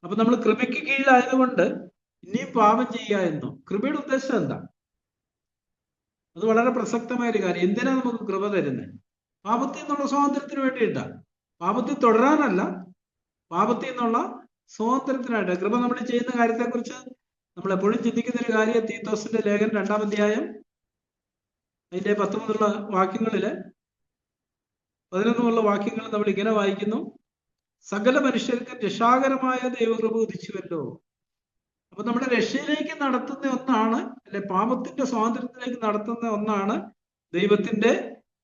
അപ്പൊ നമ്മൾ കൃപയ്ക്ക് കീഴിലായതുകൊണ്ട് ഇനിയും പാപം ചെയ്യുക എന്നോ? കൃപയുടെ ഉദ്ദേശം എന്താ? അത് വളരെ പ്രസക്തമായ ഒരു കാര്യം. എന്തിനാ നമുക്ക് കൃപ തരുന്നത്? പാപത്തിൽ നിന്നുള്ള സ്വാതന്ത്ര്യത്തിന് വേണ്ടിയിട്ടാണ്. പാപത്തിൽ തുടരാനല്ല, പാപത്തിൽ നിന്നുള്ള സ്വാതന്ത്ര്യത്തിനായിട്ട്. കൃപ നമ്മൾ ചെയ്യുന്ന കാര്യത്തെക്കുറിച്ച് നമ്മൾ എപ്പോഴും ചിന്തിക്കുന്ന ഒരു കാര്യം, തീത്തോസിന്റെ ലേഖനം 2-ാം അധ്യായം അതിന്റെ 10 മുതലുള്ള വാക്യങ്ങളില് 11 മുതലുള്ള വാക്യങ്ങൾ നമ്മൾ ഇങ്ങനെ വായിക്കുന്നു, സകല മനുഷ്യർക്കും രക്ഷാകരമായ ദൈവകൃപ ഉദിച്ചുവല്ലോ. അപ്പൊ നമ്മുടെ രക്ഷയിലേക്ക് നടത്തുന്ന ഒന്നാണ്, അല്ലെ പാപത്തിന്റെ സ്വാതന്ത്ര്യത്തിലേക്ക് നടത്തുന്ന ഒന്നാണ് ദൈവത്തിന്റെ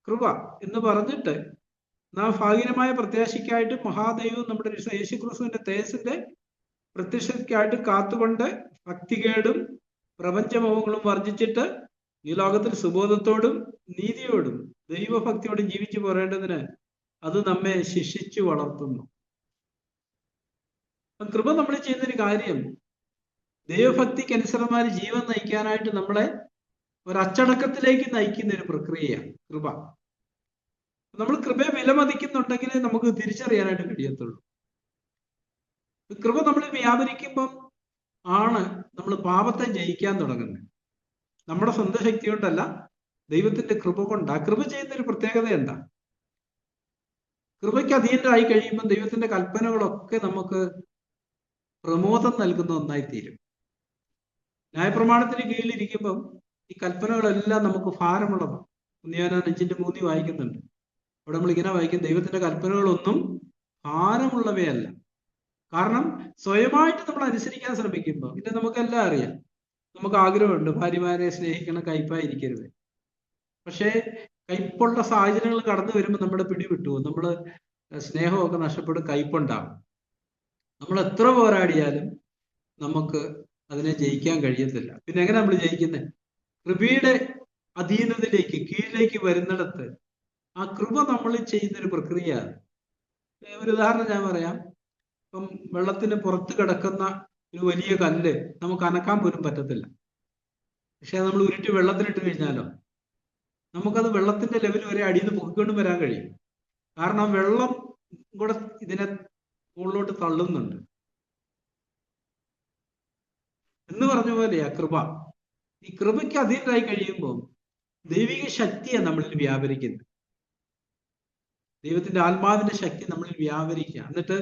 കൃപ എന്ന് പറഞ്ഞിട്ട് നാം ഭാഗികമായ പ്രത്യാശയ്ക്കായിട്ട് മഹാദൈവം നമ്മുടെ യേശുക്രിസ്തുവിന്റെ തേജസ്സിന്റെ പ്രത്യക്ഷതയ്ക്കായിട്ട് കാത്തുകൊണ്ട് ഭക്തികേടും പ്രപഞ്ചമോഹങ്ങളും വർജിച്ചിട്ട് ഈ ലോകത്തിൽ സുബോധത്തോടും നീതിയോടും ദൈവഭക്തിയോടും ജീവിച്ചു പോരേണ്ടതിന് അത് നമ്മെ ശിക്ഷിച്ചു വളർത്തുന്നു. കൃപ നമ്മൾ ചെയ്യുന്നൊരു കാര്യം, ദൈവഭക്തിക്ക് അനുസൃതമായ ജീവൻ നയിക്കാനായിട്ട് നമ്മളെ ഒരു അച്ചടക്കത്തിലേക്ക് നയിക്കുന്ന ഒരു പ്രക്രിയയാണ് കൃപ. നമ്മൾ കൃപയെ വിലമതിക്കുന്നുണ്ടെങ്കിൽ നമുക്ക് തിരിച്ചറിയാനായിട്ട് കഴിയത്തുള്ളൂ. കൃപ നമ്മൾ വ്യാപരിക്കുമ്പം ആണ് നമ്മൾ പാപത്തെ ജയിക്കാൻ തുടങ്ങുന്നത്. നമ്മുടെ സ്വന്തം ശക്തി കൊണ്ടല്ല, ദൈവത്തിന്റെ കൃപ കൊണ്ടാ. കൃപ ചെയ്യുന്ന ഒരു പ്രത്യേകത എന്താ? കൃപയ്ക്ക് അധീനരായി കഴിയുമ്പോൾ ദൈവത്തിന്റെ കൽപ്പനകളൊക്കെ നമുക്ക് പ്രമോദം നൽകുന്ന ഒന്നായി തീരും. ന്യായപ്രമാണത്തിന് കീഴിലിരിക്കുമ്പം ഈ കൽപ്പനകളെല്ലാം നമുക്ക് ഭാരമുള്ളതാണ്. 1 യോഹന്നാൻ 5:3 വായിക്കുന്നുണ്ട്. അവിടെ നമ്മൾ ഇങ്ങനെ വായിക്കും, ദൈവത്തിന്റെ കൽപ്പനകളൊന്നും ഭാരമുള്ളവയല്ല. കാരണം സ്വയമായിട്ട് നമ്മൾ അനുസരിക്കാൻ ശ്രമിക്കുമ്പോൾ, പിന്നെ നമുക്കെല്ലാം അറിയാം, നമുക്ക് ആഗ്രഹമുണ്ട് ഭാര്യമാരെ സ്നേഹിക്കണം, കയ്പായിരിക്കരുത്. പക്ഷേ കയ്പുള്ള സാഹചര്യങ്ങൾ കടന്നു വരുമ്പോൾ നമ്മുടെ പിടി വിട്ടുപോകും. നമ്മൾ സ്നേഹമൊക്കെ നഷ്ടപ്പെടും, കയ്പുണ്ടാകും. നമ്മൾ എത്ര പോരാടിയാലും നമുക്ക് അതിനെ ജയിക്കാൻ കഴിയത്തില്ല. പിന്നെ എങ്ങനെ നമ്മൾ ജയിക്കുന്നത്? കൃപയുടെ അധീനതയിലേക്ക്, കീഴിലേക്ക് വരുന്നിടത്ത് ആ കൃപ നമ്മൾ ചെയ്യുന്നൊരു പ്രക്രിയയാണ്. ഒരു ഉദാഹരണം ഞാൻ പറയാം. ഇപ്പം വെള്ളത്തിന് പുറത്ത് കിടക്കുന്ന ഒരു വലിയ കല്ല് നമുക്ക് അനക്കാൻ പോലും പറ്റത്തില്ല. പക്ഷെ നമ്മൾ ഉരുട്ടി വെള്ളത്തിലിട്ട് കഴിഞ്ഞാലോ നമുക്കത് വെള്ളത്തിന്റെ ലെവൽ വരെ അടിയിൽ നിന്ന് പൊക്കിക്കൊണ്ടും വരാൻ കഴിയും. കാരണം വെള്ളം കൂടെ ഇതിനെ മുകളിലോട്ട് തള്ളുന്നുണ്ട്. എന്ന് പറഞ്ഞ പോലെയാ കൃപ. ഈ കൃപയ്ക്ക് അധീനരായി കഴിയുമ്പോൾ ദൈവിക ശക്തിയാണ് നമ്മളിൽ വ്യാപരിക്കുന്നത്. ദൈവത്തിന്റെ ആത്മാവിന്റെ ശക്തി നമ്മളിൽ വ്യാപരിക്കുക. എന്നിട്ട്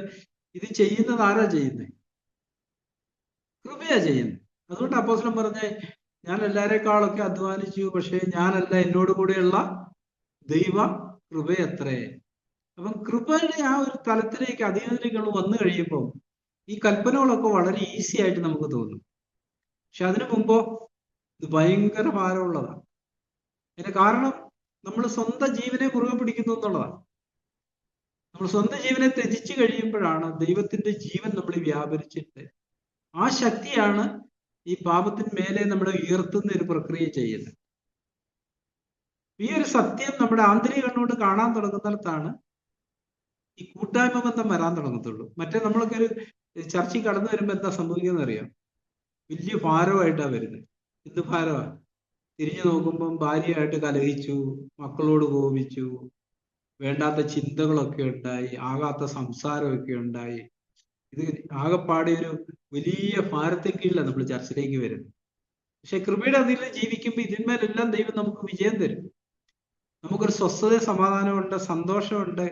ഇത് ചെയ്യുന്നത് ആരാ ചെയ്യുന്നത്? കൃപയാ ചെയ്യുന്നത്. അതുകൊണ്ട് അപ്പോസ്തലൻ പറഞ്ഞേ, ഞാൻ എല്ലാവരെക്കാളൊക്കെ അധ്വാനിച്ചു, പക്ഷേ ഞാനല്ല, എന്നോട് കൂടെയുള്ള ദൈവ കൃപയത്രേ. അപ്പം കൃപയുടെ ആ ഒരു തലത്തിലേക്ക്, അധീനതയിലേക്ക് വന്നു കഴിയുമ്പോൾ ഈ കൽപ്പനകളൊക്കെ വളരെ ഈസി ആയിട്ട് നമുക്ക് തോന്നും. പക്ഷെ അതിനു മുമ്പോ ഇത് ഭയങ്കര ഭാരമുള്ളതാണ്. അതിന് കാരണം നമ്മൾ സ്വന്തം ജീവനെ മുറുകെ പിടിക്കുന്നു എന്നുള്ളതാണ്. നമ്മൾ സ്വന്തം ജീവനെ ത്യജിച്ചു കഴിയുമ്പോഴാണ് ദൈവത്തിന്റെ ജീവൻ നമ്മൾ വ്യാപരിച്ചിട്ട് ആ ശക്തിയാണ് ഈ പാപത്തിന് മേലെ നമ്മളെ ഉയർത്തുന്ന ഒരു പ്രക്രിയ ചെയ്യുന്നത്. ഈ ഒരു സത്യം നമ്മുടെ ആന്തരിക കണ്ണുകൊണ്ട് കാണാൻ തുടങ്ങുന്നിടത്താണ് ഈ കൂട്ടായ്മ ബന്ധം വരാൻ തുടങ്ങത്തുള്ളൂ. മറ്റേ നമ്മളൊക്കെ ഒരു ചർച്ചയിൽ കടന്നു വരുമ്പോൾ എന്താ സംഭവിക്കുന്നത് അറിയാം? വലിയ ഭാരമായിട്ടാണ് വരുന്നത്. എന്ത് ഭാരമാണ്? തിരിഞ്ഞു നോക്കുമ്പം ഭാര്യയായിട്ട് കലഹിച്ചു, മക്കളോട് കോപിച്ചു, വേണ്ടാത്ത ചിന്തകളൊക്കെ ഉണ്ടായി, ആകാത്ത സംസാരമൊക്കെ ഉണ്ടായി. ഇത് ആകെപ്പാടെ ഒരു വലിയ ഭാരത്തെ കീഴിലാണ് നമ്മൾ ചർച്ചയിലേക്ക് വരുന്നത്. പക്ഷെ കൃപയുടെ അതിൽ ജീവിക്കുമ്പോൾ ഇതിന്മേലെല്ലാം ദൈവം നമുക്ക് വിജയം തരും. നമുക്കൊരു സ്വസ്ഥത, സമാധാനമുണ്ട്, സന്തോഷമുണ്ട്.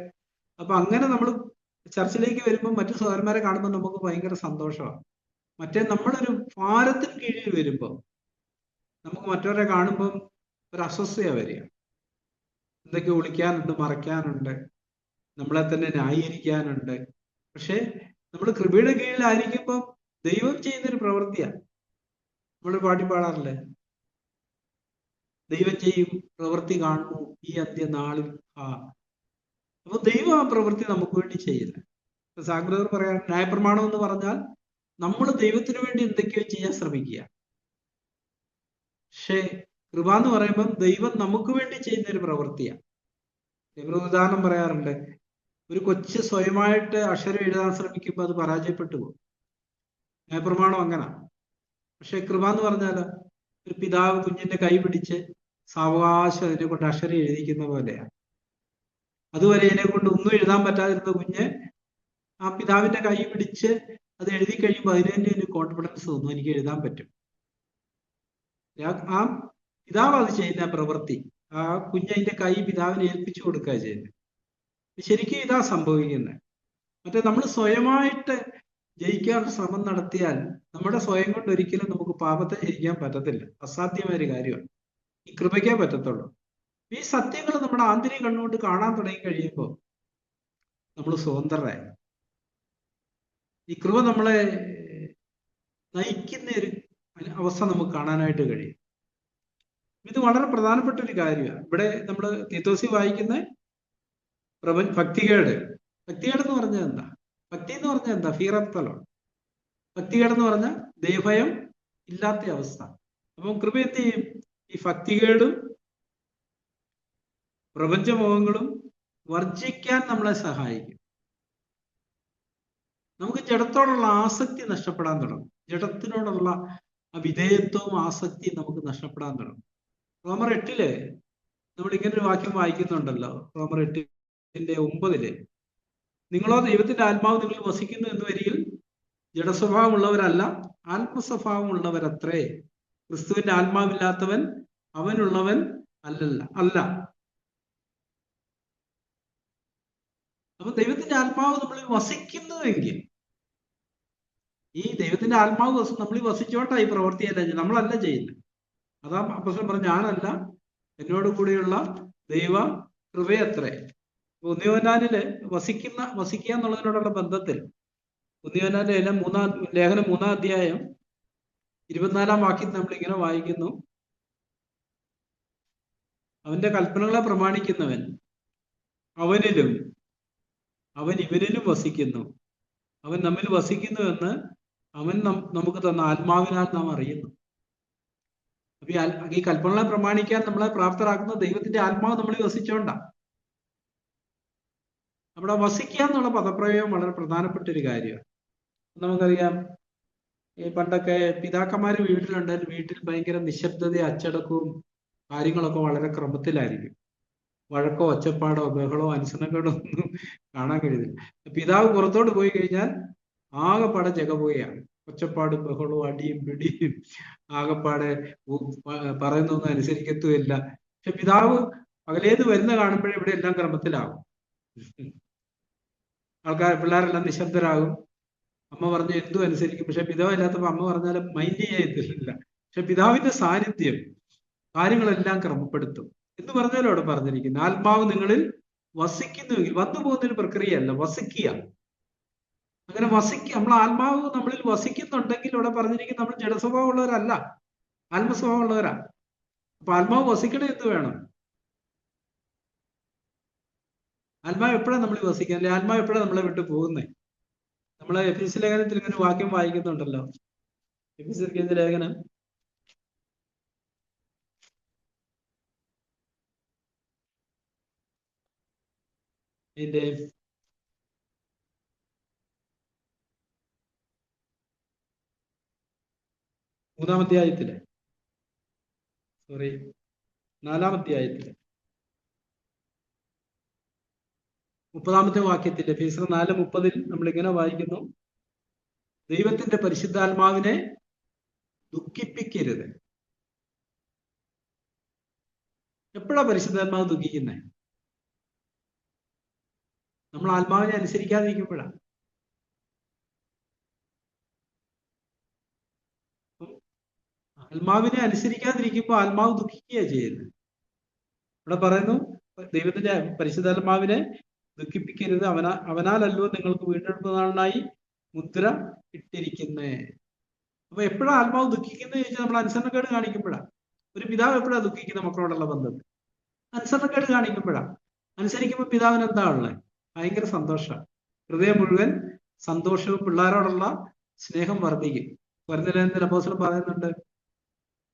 അപ്പൊ അങ്ങനെ നമ്മൾ ചർച്ചയിലേക്ക് വരുമ്പോൾ മറ്റു സഹോദരന്മാരെ കാണുമ്പോൾ നമുക്ക് ഭയങ്കര സന്തോഷമാണ്. മറ്റേ നമ്മളൊരു ഭാരത്തിന് കീഴിൽ വരുമ്പോൾ നമുക്ക് മറ്റവരെ കാണുമ്പം ഒരു അസ്വസ്ഥത വരിക. എന്തൊക്കെ ഒളിക്കാനുണ്ട്, മറയ്ക്കാനുണ്ട്, നമ്മളെ തന്നെ ന്യായീകരിക്കാനുണ്ട്. പക്ഷെ നമ്മൾ കൃപയുടെ കീഴിലായിരിക്കുമ്പോൾ ദൈവം ചെയ്യുന്നൊരു പ്രവൃത്തിയാണ്. നമ്മൾ പാടി പാടാറില്ലേ? ദൈവം ചെയ്യും പ്രവൃത്തി കാണുന്നു ഈ അന്ത്യനാളിൽ. അപ്പൊ ദൈവം ആ പ്രവൃത്തി നമുക്ക് വേണ്ടി ചെയ്യുന്നത്. സാഗ്രഹർ പറയാൻ, ന്യായപ്രമാണം എന്ന് പറഞ്ഞാൽ നമ്മൾ ദൈവത്തിന് വേണ്ടി എന്തൊക്കെയോ ചെയ്യാൻ ശ്രമിക്കുക. പക്ഷേ കൃപ എന്ന് പറയുമ്പോൾ ദൈവം നമുക്ക് വേണ്ടി ചെയ്യുന്ന ഒരു പ്രവൃത്തിയാണ്. ദൈവം ഉദാഹരണം പറയാറുണ്ട്. ഒരു കൊച്ച് സ്വയമായിട്ട് അക്ഷരം എഴുതാൻ ശ്രമിക്കുമ്പോൾ അത് പരാജയപ്പെട്ടു പോകും. ന്യായപ്രമാണം അങ്ങനെ. പക്ഷെ കൃപ എന്ന് പറഞ്ഞാൽ ഒരു പിതാവ് കുഞ്ഞിന്റെ കൈ പിടിച്ച് സാവകാശം അതിനെ കൊണ്ട് അക്ഷരം എഴുതിക്കുന്ന പോലെയാണ്. അതുവരെ ഇതിനെ കൊണ്ട് ഒന്നും എഴുതാൻ പറ്റാതിരുന്ന കുഞ്ഞ് ആ പിതാവിന്റെ കൈ പിടിച്ച് അത് എഴുതി കഴിയുമ്പോൾ അതിന് തന്നെ ഒരു കോൺഫിഡൻസ് തോന്നും, എനിക്ക് എഴുതാൻ പറ്റും. ആ പിതാവ് അത് ചെയ്യുന്ന പ്രവൃത്തി, ആ കുഞ്ഞതിന്റെ കൈ പിതാവിനെ ഏൽപ്പിച്ചു കൊടുക്കുക ചെയ്യുന്നത്. ശരിക്കും ഇതാ സംഭവിക്കുന്നത്. മറ്റേ നമ്മൾ സ്വയമായിട്ട് ജയിക്കാൻ ശ്രമം നടത്തിയാൽ നമ്മുടെ സ്വയം കൊണ്ട് ഒരിക്കലും നമുക്ക് പാപത്തെ ജയിക്കാൻ പറ്റത്തില്ല. അസാധ്യമായ ഒരു കാര്യമാണ്. ഈ കൃപയ്ക്കേ പറ്റത്തുള്ളൂ. ഈ സത്യങ്ങൾ നമ്മുടെ ആന്തരിക കണ്ണുകൊണ്ട് കാണാൻ തുടങ്ങി കഴിയുമ്പോൾ നമ്മൾ സ്വതന്ത്രരായി. ഈ കൃപ നമ്മളെ നയിക്കുന്ന ഒരു അവസ്ഥ നമുക്ക് കാണാനായിട്ട് കഴിയും. ഇത് വളരെ പ്രധാനപ്പെട്ട ഒരു കാര്യമാണ്. ഇവിടെ നമ്മൾ തീത്തോസി വായിക്കുന്ന ഭക്തികേട്. ഭക്തികേട് എന്ന് പറഞ്ഞാൽ എന്താ? ഭക്തി എന്ന് പറഞ്ഞാൽ എന്താ? Fear of the Lord. ഭക്തികേട് എന്ന് പറഞ്ഞാൽ ദൈവഭയം ഇല്ലാത്ത അവസ്ഥ. അപ്പം കൃപ എന്ത് ചെയ്യും? ഈ ഭക്തികേടും പ്രപഞ്ചമോഹങ്ങളും വർജിക്കാൻ നമ്മളെ സഹായിക്കും. നമുക്ക് ജഡത്തോടുള്ള ആസക്തി നഷ്ടപ്പെടാൻ തുടങ്ങും. ജഡത്തിനോടുള്ള ആ വിധേയത്വവും ആസക്തിയും നമുക്ക് നഷ്ടപ്പെടാൻ തുടങ്ങും. റോമർ 8 നമ്മൾ ഇങ്ങനൊരു വാക്യം വായിക്കുന്നുണ്ടല്ലോ. റോമർ 8:9 നിങ്ങളോ ദൈവത്തിന്റെ ആത്മാവ് നിങ്ങൾ വസിക്കുന്നു എന്ന് വരികിൽ ജഡസ്വഭാവമുള്ളവരല്ല ആത്മസ്വഭാവമുള്ളവരത്രേ. ക്രിസ്തുവിന്റെ ആത്മാവില്ലാത്തവൻ അവനുള്ളവൻ അല്ല. അപ്പൊ ദൈവത്തിന്റെ ആത്മാവ് നമ്മൾ വസിക്കുന്നുവെങ്കിൽ, ഈ ദൈവത്തിന്റെ ആത്മാവ് നമ്മൾ വസിച്ചോട്ടാ ഈ പ്രവൃത്തിയല്ല, നമ്മളല്ല ചെയ്യുന്നത്. അതാ അപ്പോസ്തലൻ പറഞ്ഞു, ഞാനല്ല, എന്നോട് കൂടെയുള്ള ദൈവ കൃപയത്രേ. ഉന്നിയോനാനില് വസിക്കുക എന്നുള്ളതിനോടുള്ള ബന്ധത്തിൽ ഉന്നിയോനാന്റെ ലേഖനം 3-ാം അധ്യായം 24-ാം വാക്യം നമ്മൾ ഇങ്ങനെ വായിക്കുന്നു: അവന്റെ കൽപ്പനകളെ പ്രമാണിക്കുന്നവൻ അവനിലും അവൻ ഇവനിലും വസിക്കുന്നു, അവൻ നമ്മിൽ വസിക്കുന്നു എന്ന് അവൻ നമുക്ക് തന്ന ആത്മാവിനാൽ നാം അറിയുന്നു. അപ്പൊ ഈ കൽപ്പനകളെ പ്രമാണിക്കാൻ നമ്മളെ പ്രാപ്തരാക്കുന്ന ദൈവത്തിന്റെ ആത്മാവ് നമ്മളിൽ വസിച്ചോണ്ടാണ്. അവിടെ വസിക്കുക എന്നുള്ള പദപ്രയോഗം വളരെ പ്രധാനപ്പെട്ട ഒരു കാര്യമാണ്. നമുക്കറിയാം, ഈ പണ്ടൊക്കെ പിതാക്കന്മാര് വീട്ടിലുണ്ടായാലും വീട്ടിൽ ഭയങ്കര നിശബ്ദത, അച്ചടക്കവും കാര്യങ്ങളൊക്കെ വളരെ ക്രമത്തിലായിരിക്കും. വഴക്കോ ഒച്ചപ്പാടോ ബഹളോ അനുസരണക്കേടോ ഒന്നും കാണാൻ കഴിയുന്നില്ല. പിതാവ് പുറത്തോട്ട് പോയി കഴിഞ്ഞാൽ ആകെപ്പാടെ ജഗപോയാണ്. ഒച്ചപ്പാടും ബഹളവും അടിയും പിടിയും, ആകെപ്പാടെ പറയുന്നൊന്നും അനുസരിക്കത്തുമില്ല. പക്ഷെ പിതാവ് പകലേന്ന് വരുന്ന കാണുമ്പോഴേ ഇവിടെ എല്ലാം ക്രമത്തിലാകും. പിള്ളേരെല്ലാം നിശബ്ദരാകും. അമ്മ പറഞ്ഞ എന്തും അനുസരിക്കും. പക്ഷെ പിതാവ് ഇല്ലാത്തപ്പോ അമ്മ പറഞ്ഞാലും മൈൻഡ് ചെയ്യത്തില്ല. പക്ഷെ പിതാവിന്റെ സാന്നിധ്യം കാര്യങ്ങളെല്ലാം ക്രമപ്പെടുത്തും എന്ന് പറഞ്ഞാലും അവിടെ പറഞ്ഞിരിക്കുന്നു. ആത്മാവ് നിങ്ങളിൽ വസിക്കുന്നുവെങ്കിൽ, വന്നു പോകുന്നൊരു പ്രക്രിയയല്ല, വസിക്കുക. അങ്ങനെ നമ്മൾ ആത്മാവ് നമ്മളിൽ വസിക്കുന്നുണ്ടെങ്കിൽ ഇവിടെ പറഞ്ഞിരിക്കും നമ്മൾ ജഡസ്വഭാവം ഉള്ളവരല്ല, ആത്മസ്വഭാവം ഉള്ളവരാ. അപ്പൊ ആത്മാവ് വസിക്കണേ എന്ത് വേണം? ആത്മാവ് എപ്പോഴാണ് നമ്മൾ വസിക്കുക? അല്ലെ ആത്മാവ് എപ്പോഴാണ് നമ്മളെ വിട്ടു പോകുന്നേ? നമ്മളെ എഫീസ് ലേഖനത്തിൽ ഇങ്ങനെ വാക്യം വായിക്കുന്നുണ്ടല്ലോ. എഫീസ് ലേഖനം ഇതിന്റെ 4-ാം അധ്യായത്തില് 30-ാമത്തെ വാക്യത്തിൽ, എഫീസർ 4:30 നമ്മൾ ഇങ്ങനെ വായിക്കുന്നു: ദൈവത്തിന്റെ പരിശുദ്ധാത്മാവിനെ ദുഃഖിപ്പിക്കരുത്. എപ്പോഴാ പരിശുദ്ധാത്മാവ് ദുഃഖിക്കുന്നേ? നമ്മൾ ആത്മാവിനെ അനുസരിക്കാതിരിക്കുമ്പോഴാണ്. ആത്മാവിനെ അനുസരിക്കാതിരിക്കുമ്പോൾ ആത്മാവ് ദുഃഖിക്കുകയാണ് ചെയ്യുന്നത്. ഇവിടെ പറയുന്നു, ദൈവത്തിന്റെ പരിശുദ്ധാത്മാവിനെ ദുഃഖിപ്പിക്കരുത്, അവനാലല്ലോ നിങ്ങൾക്ക് വീണ്ടെടുപ്പ് നാളിനായി മുദ്ര ഇട്ടിരിക്കുന്നേ. അപ്പൊ എപ്പോഴാണ് ആത്മാവ് ദുഃഖിക്കുന്നത് ചോദിച്ചാൽ നമ്മൾ അനുസരണക്കേട് കാണിക്കുമ്പോഴാണ്. ഒരു പിതാവ് എപ്പോഴാണ് ദുഃഖിക്കുന്നത് മക്കളോടുള്ള ബന്ധത്തിൽ? അനുസരണക്കേട് കാണിക്കുമ്പോഴാണ്. അനുസരിക്കുമ്പോൾ പിതാവിന് എന്താ ഉള്ളത്? ഭയങ്കര സന്തോഷമാണ്. ഹൃദയം മുഴുവൻ സന്തോഷവും പിള്ളേരോടുള്ള സ്നേഹം വർദ്ധിക്കും. കൊരിന്ത്യർ അപ്പോസ്തലൻ പറയുന്നുണ്ട്,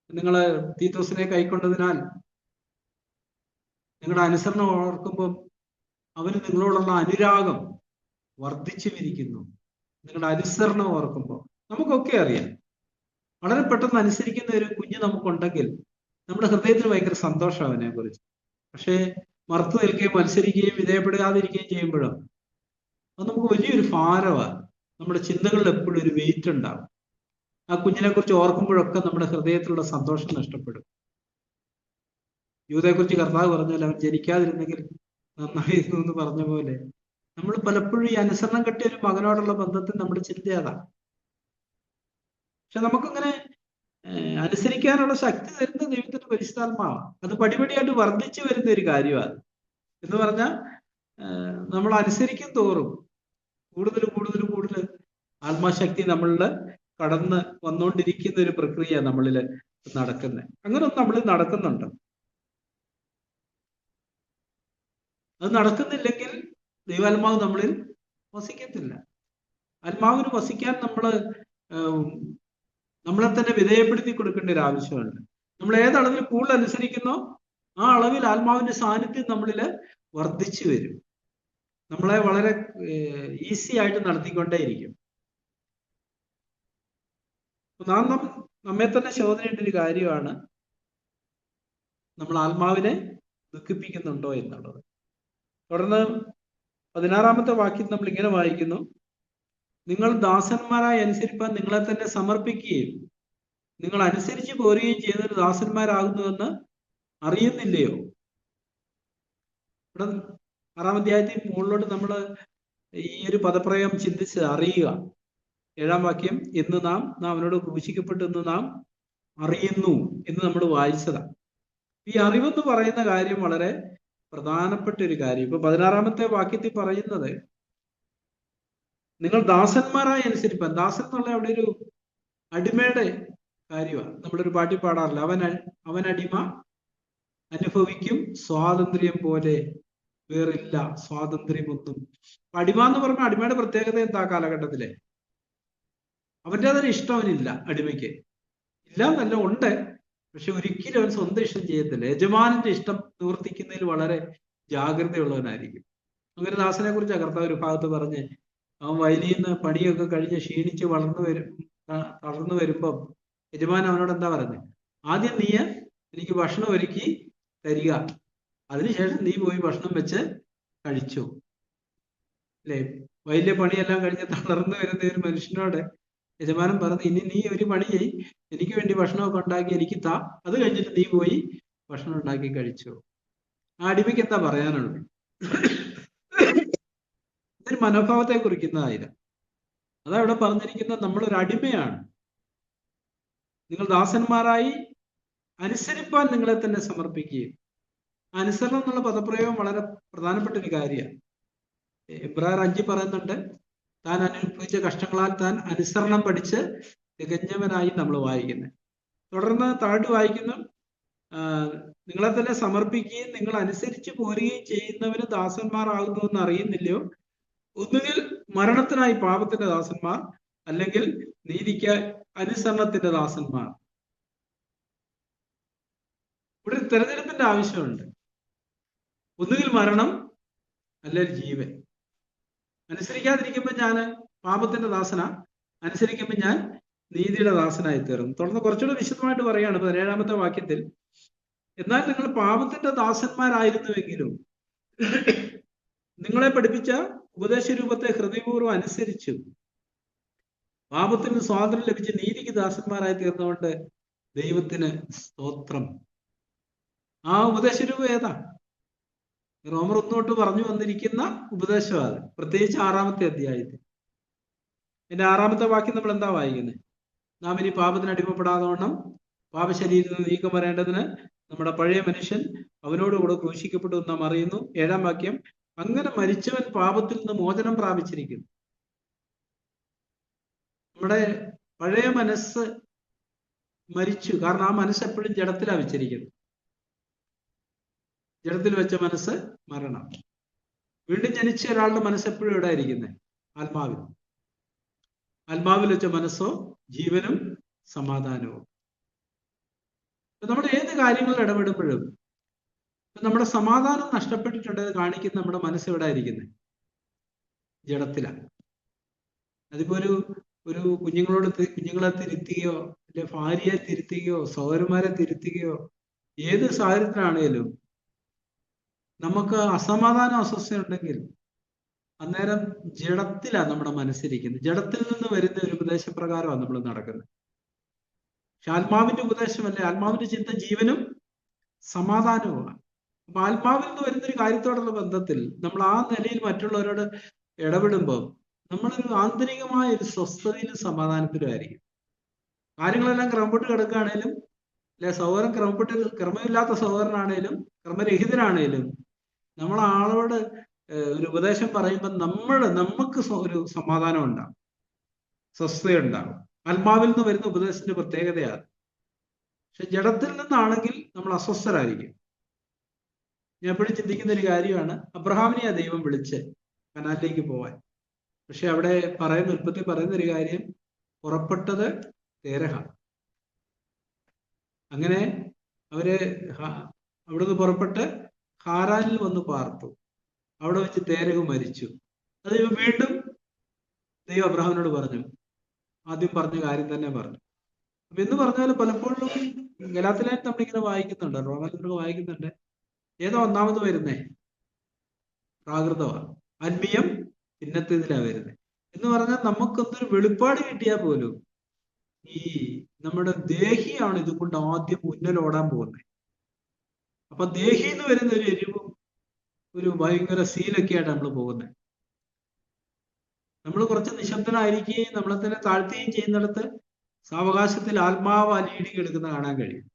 നിങ്ങള് തീത്തോസിനെ കൈക്കൊണ്ടതിനാൽ നിങ്ങളുടെ അനുസരണം ഓർക്കുമ്പോൾ അവന് നിങ്ങളോടുള്ള അനുരാഗം വർദ്ധിച്ചു വിരിക്കുന്നു. നിങ്ങളുടെ അനുസരണം ഓർക്കുമ്പോൾ നമുക്കൊക്കെ അറിയാം, വളരെ പെട്ടെന്ന് അനുസരിക്കുന്ന ഒരു കുഞ്ഞ് നമുക്കുണ്ടെങ്കിൽ നമ്മുടെ ഹൃദയത്തിൽ ഭയങ്കര സന്തോഷം അവനെ കുറിച്ച്. പക്ഷേ മറുത്തു നിൽക്കുകയും മത്സരിക്കുകയും വിധേയപ്പെടാതിരിക്കുകയും ചെയ്യുമ്പോഴോ അത് നമുക്ക് വലിയൊരു ഭാരമാണ്. നമ്മുടെ ചിന്തകളിൽ എപ്പോഴും ഒരു വെയിറ്റ് ഉണ്ടാവും. ആ കുഞ്ഞിനെ കുറിച്ച് ഓർക്കുമ്പോഴൊക്കെ നമ്മുടെ ഹൃദയത്തിലുള്ള സന്തോഷം നഷ്ടപ്പെടും. യൂതയെക്കുറിച്ച് കർത്താവ് പറഞ്ഞാൽ അവൻ ജനിക്കാതിരുന്നെങ്കിൽ നന്നായിരുന്നു എന്ന് പറഞ്ഞ പോലെ നമ്മൾ പലപ്പോഴും ഈ അനുസരണം കെട്ടിയ ഒരു മകനോടുള്ള ബന്ധത്തിൽ നമ്മുടെ ചിന്ത അതാണ്. പക്ഷെ നമുക്കങ്ങനെ അനുസരിക്കാനുള്ള ശക്തി തരുന്ന ദൈവത്തിന്റെ പരിശുദ്ധാത്മാവാണ്. അത് പടിപടിയായിട്ട് വർദ്ധിച്ചു വരുന്ന ഒരു കാര്യമാണ്. എന്ന് പറഞ്ഞാൽ നമ്മൾ അനുസരിക്കും തോറും കൂടുതൽ ആത്മാശക്തി നമ്മളിൽ കടന്ന് വന്നുകൊണ്ടിരിക്കുന്ന ഒരു പ്രക്രിയ നമ്മളിൽ നടക്കുന്നത്. അങ്ങനൊന്നും നമ്മളിൽ നടക്കുന്നുണ്ട്. അത് നടക്കുന്നില്ലെങ്കിൽ ദൈവാത്മാവ് നമ്മളിൽ വസിക്കത്തില്ല. ആത്മാവിന് വസിക്കാൻ നമ്മളെ തന്നെ വിധേയപ്പെടുത്തി കൊടുക്കേണ്ട ഒരു ആവശ്യമുണ്ട്. നമ്മൾ ഏതളവിൽ കൂടുതൽ അനുസരിക്കുന്നോ ആ അളവിൽ ആത്മാവിന്റെ സാന്നിധ്യം നമ്മളിൽ വർദ്ധിച്ചു വരും. നമ്മളെ വളരെ ഈസി ആയിട്ട് നടത്തിക്കൊണ്ടേയിരിക്കും. നമ്മെ തന്നെ ശോധന ചെയ്യേണ്ട ഒരു കാര്യമാണ് നമ്മൾ ആത്മാവിനെ ദുഃഖിപ്പിക്കുന്നുണ്ടോ എന്നുള്ളത്. തുടർന്ന് 16-ാമത്തെ വാക്യം നമ്മൾ ഇങ്ങനെ വായിക്കുന്നു: നിങ്ങൾ ദാസന്മാരായി അനുസരിപ്പാൻ നിങ്ങളെ തന്നെ സമർപ്പിക്കുകയും നിങ്ങൾ അനുസരിച്ച് പോരുകയും ചെയ്യുന്നൊരു ദാസന്മാരാകുന്നുവെന്ന് അറിയുന്നില്ലയോ? ഇവിടെ 6-ാം അധ്യായത്തിൽ മുകളിലോട്ട് നമ്മൾ ഈ ഒരു പദപ്രയോഗം ചിന്തിച്ച് അറിയുക. 7-ാം വാക്യം, എന്ന് നാം അവനോട് ക്രൂശിക്കപ്പെട്ടു എന്ന് നാം അറിയുന്നു എന്ന് നമ്മൾ വായിച്ചതാണ്. ഈ അറിവെന്ന് പറയുന്ന കാര്യം വളരെ പ്രധാനപ്പെട്ട ഒരു കാര്യം. ഇപ്പൊ 16-ാമത്തെ വാക്യത്തിൽ പറയുന്നത്, നിങ്ങൾ ദാസന്മാരായി അനുസരിപ്പാൻ. ദാസൻ എന്നുള്ള അവിടെ ഒരു അടിമയുടെ കാര്യമാണ്. നമ്മളൊരു പാട്ടി പാടാറില്ല, അവൻ അടിമ അനുഭവിക്കും സ്വാതന്ത്ര്യം പോലെ വേറില്ല സ്വാതന്ത്ര്യമൊന്നും. അടിമ എന്ന് പറഞ്ഞാൽ അടിമയുടെ പ്രത്യേകത എന്താ കാലഘട്ടത്തിലെ? അവന്റെ അതൊരു ഇഷ്ടം അവനില്ല. അടിമയ്ക്ക് ഇല്ല എന്നല്ല, ഉണ്ട്, പക്ഷെ ഒരിക്കലും അവൻ സ്വന്തം ഇഷ്ടം ചെയ്യത്തില്ല. യജമാനന്റെ ഇഷ്ടം നിവർത്തിക്കുന്നതിൽ വളരെ ജാഗ്രതയുള്ളവനായിരിക്കും. അങ്ങനെ ദാസനെ കുറിച്ച് കർത്താവ് ഒരു ഭാഗത്ത് പറഞ്ഞ്, അവൻ വയലിൽ നിന്ന് പണിയൊക്കെ കഴിഞ്ഞ് ക്ഷീണിച്ച് തളർന്നു വരുമ്പം യജമാനൻ അവനോട് എന്താ പറഞ്ഞത്? ആദ്യം നീ എനിക്ക് ഭക്ഷണം ഒരുക്കി തരിക, അതിനുശേഷം നീ പോയി ഭക്ഷണം വെച്ച് കഴിച്ചു. അല്ലെ? വയലിലെ പണിയെല്ലാം കഴിഞ്ഞ് തളർന്നു വരുന്ന ഒരു മനുഷ്യനോട് യജമാനൻ പറഞ്ഞു, ഇനി നീ ഒരു പണി ചെയ്യ്, എനിക്ക് വേണ്ടി ഭക്ഷണമൊക്കെ ഉണ്ടാക്കി എനിക്ക് താ, അത് കഴിഞ്ഞിട്ട് നീ പോയി ഭക്ഷണം ഉണ്ടാക്കി കഴിച്ചു. ആ അടിമയ്ക്ക് എന്താ പറയാനുള്ളത്? ഇതൊരു മനോഭാവത്തെ കുറിക്കുന്നതായില്ല. അതാ ഇവിടെ പറഞ്ഞിരിക്കുന്നത്, നമ്മളൊരു അടിമയാണ്. നിങ്ങൾ ദാസന്മാരായി അനുസരിപ്പാൻ നിങ്ങളെ തന്നെ സമർപ്പിക്കുകയും. അനുസരണം എന്നുള്ള പദപ്രയോഗം വളരെ പ്രധാനപ്പെട്ട ഒരു കാര്യമാണ്. എബ്രായർ 5 പറയുന്നുണ്ട്, താൻ അനുഭവിച്ച കഷ്ടങ്ങളാൽ താൻ അനുസരണം പഠിച്ച് തികഞ്ഞവനായി നമ്മൾ വായിക്കുന്നത്. തുടർന്ന് താഴ്ത്തി വായിക്കുന്നു, നിങ്ങളെ തന്നെ സമർപ്പിക്കുകയും നിങ്ങൾ അനുസരിച്ച് പോരുകയും ചെയ്യുന്നവന് ദാസന്മാരാകുന്നു എന്ന് അറിയുന്നില്ലയോ? ഒന്നുകിൽ മരണത്തിനായി പാപത്തിന്റെ ദാസന്മാർ, അല്ലെങ്കിൽ നീതിക്ക് അനുസരണത്തിന്റെ ദാസന്മാർ. ഇവിടെ തെരഞ്ഞെടുപ്പിന്റെ ആവശ്യമുണ്ട്. ഒന്നുകിൽ മരണം, അല്ലെങ്കിൽ ജീവൻ. അനുസരിക്കാതിരിക്കുമ്പോൾ ഞാൻ പാപത്തിന്റെ ദാസനാ, അനുസരിക്കുമ്പോൾ ഞാൻ നീതിയുടെ ദാസനായി തീർന്നു. തുടർന്ന് കുറച്ചുകൂടെ വിശദമായിട്ട് പറയുകയാണ് 17-ാമത്തെ വാക്യത്തിൽ, എന്നാൽ നിങ്ങൾ പാപത്തിന്റെ ദാസന്മാരായിരുന്നുവെങ്കിലും നിങ്ങളെ പഠിപ്പിച്ച ഉപദേശരൂപത്തെ ഹൃദയപൂർവ്വം അനുസരിച്ചു പാപത്തിന് സ്വാതന്ത്ര്യം ലഭിച്ച് നീതിക്ക് ദാസന്മാരായി തീർന്നുകൊണ്ട് ദൈവത്തിന് സ്തോത്രം. ആ ഉപദേശരൂപം ഏതാ? റോമർ 1 തൊട്ട് പറഞ്ഞു വന്നിരിക്കുന്ന ഉപദേശമാണ്, പ്രത്യേകിച്ച് 6-ാമത്തെ അധ്യായത്തിൽ. എന്റെ 6-ാമത്തെ വാക്യം നമ്മൾ എന്താ വായിക്കുന്നത്? നാം ഇനി പാപത്തിന് അടിമപ്പെടാതെ വണ്ണം പാപശരീരത്തിൽ നിന്ന് നീക്കം വരേണ്ടതിന് നമ്മുടെ പഴയ മനുഷ്യൻ അവനോടുകൂടെ ക്രൂശിക്കപ്പെട്ടു എന്ന് നാം അറിയുന്നു. 7-ാം വാക്യം, അങ്ങനെ മരിച്ചവൻ പാപത്തിൽ നിന്ന് മോചനം പ്രാപിച്ചിരിക്കുന്നു. നമ്മുടെ പഴയ മനസ്സ് മരിച്ചു, കാരണം ആ മനസ്സ് എപ്പോഴും ജഡത്തിലാണ് വെച്ചിരിക്കുന്നത്. ജഡത്തിൽ വെച്ച മനസ്സ് മരണം. വീണ്ടും ജനിച്ച ഒരാളുടെ മനസ്സ് എപ്പോഴും ഇവിടെ ഇരിക്കുന്നത് ആത്മാവിൽ. ആത്മാവിൽ വെച്ച മനസ്സോ ജീവനും സമാധാനവും. നമ്മൾ ഏത് കാര്യങ്ങളിൽ ഇടപെടുമ്പോഴും നമ്മുടെ സമാധാനം നഷ്ടപ്പെട്ടിട്ടുണ്ടെന്ന് കാണിക്കുന്ന നമ്മുടെ മനസ്സ് എവിടെ ഇരിക്കുന്നത്? ജഡത്തിലാണ്. അതിപ്പോ ഒരു കുഞ്ഞുങ്ങളെ തിരുത്തുകയോ, അല്ലെ ഭാര്യയെ തിരുത്തുകയോ, സഹോദരന്മാരെ തിരുത്തുകയോ, ഏത് സാഹചര്യത്തിലാണേലും നമുക്ക് അസമാധാനം, അസ്വസ്ഥ ഉണ്ടെങ്കിൽ അന്നേരം ജഡത്തിലാണ് നമ്മുടെ മനസ്സിരിക്കുന്നത്. ജഡത്തിൽ നിന്ന് വരുന്ന ഒരു ഉപദേശപ്രകാരമാണ് നമ്മൾ നടക്കുന്നത്. പക്ഷെ ആത്മാവിന്റെ ഉപദേശമല്ലേ, ആത്മാവിന്റെ ചിന്ത ജീവനും സമാധാനവുമാണ്. അപ്പൊ ആത്മാവിൽ നിന്ന് വരുന്നൊരു കാര്യത്തോടുള്ള ബന്ധത്തിൽ നമ്മൾ ആ നിലയിൽ മറ്റുള്ളവരോട് ഇടപെടുമ്പോൾ നമ്മളൊരു ആന്തരികമായ ഒരു സ്വസ്ഥതയിലും സമാധാനത്തിലും ആയിരിക്കും. കാര്യങ്ങളെല്ലാം ക്രമപ്പെട്ട് കിടക്കുകയാണേലും, അല്ലെ സഹോദരൻ ക്രമമില്ലാത്ത സഹോദരനാണേലും ക്രമരഹിതനാണേലും, നമ്മൾ ആളോട് ഒരു ഉപദേശം പറയുമ്പോൾ നമുക്ക് ഒരു സമാധാനം ഉണ്ടാകും, സ്വസ്ഥതയുണ്ടാകും. ആത്മാവിൽ നിന്ന് വരുന്ന ഉപദേശത്തിന്റെ പ്രത്യേകതയാണ്. പക്ഷെ ജഡത്തിൽ നിന്നാണെങ്കിൽ നമ്മൾ അസ്വസ്ഥരായിരിക്കും. ഞാൻ എപ്പോഴും ചിന്തിക്കുന്ന ഒരു കാര്യമാണ്, അബ്രഹാമിനെ ദൈവം വിളിച്ച് കനാനിലേക്ക് പോവാൻ. പക്ഷെ അവിടെ ഉൽപ്പത്തി പറയുന്ന ഒരു കാര്യം, പുറപ്പെട്ടത് തേരഹ. അങ്ങനെ അവര് അവിടുന്ന് പുറപ്പെട്ട് ഹാരാനിൽ വന്ന് പാർത്തു. അവിടെ വെച്ച് തേരഹ് മരിച്ചു. അത് വീണ്ടും ദൈവം അബ്രഹാമിനോട് പറഞ്ഞു, ആദ്യം പറഞ്ഞ കാര്യം തന്നെ പറഞ്ഞു. അപ്പൊ എന്ന് പറഞ്ഞാൽ പലപ്പോഴും ഗലാത്യലേഖനം നമ്മളിങ്ങനെ വായിക്കുന്നുണ്ട്, റോമൻസ് വായിക്കുന്നുണ്ട്, ഏതോ ഒന്നാമത് വരുന്നേ പ്രാകൃതമാണ്, ആത്മീയം ഭിന്നത്തിലാ വരുന്നത് എന്ന് പറഞ്ഞാൽ നമുക്കൊന്നൊരു വെളിപ്പാട് കിട്ടിയാൽ പോലും ഈ നമ്മുടെ ദേഹിയാണ് ഇതുകൊണ്ട് ആദ്യം മുന്നിലോടാൻ പോകുന്നത്. അപ്പൊ ദേഹി എന്ന് വരുന്ന ഒരു എരിവും ഒരു ഭയങ്കര സീലൊക്കെ ആയിട്ട് നമ്മൾ പോകുന്നത്. നമ്മൾ കുറച്ച് നിശബ്ദനായിരിക്കുകയും നമ്മളെ തന്നെ താഴ്ത്തുകയും ചെയ്യുന്നിടത്ത് സാവകാശത്തിൽ ആത്മാവ് ആ ലീഡിങ് എടുക്കുന്ന കാണാൻ കഴിയും.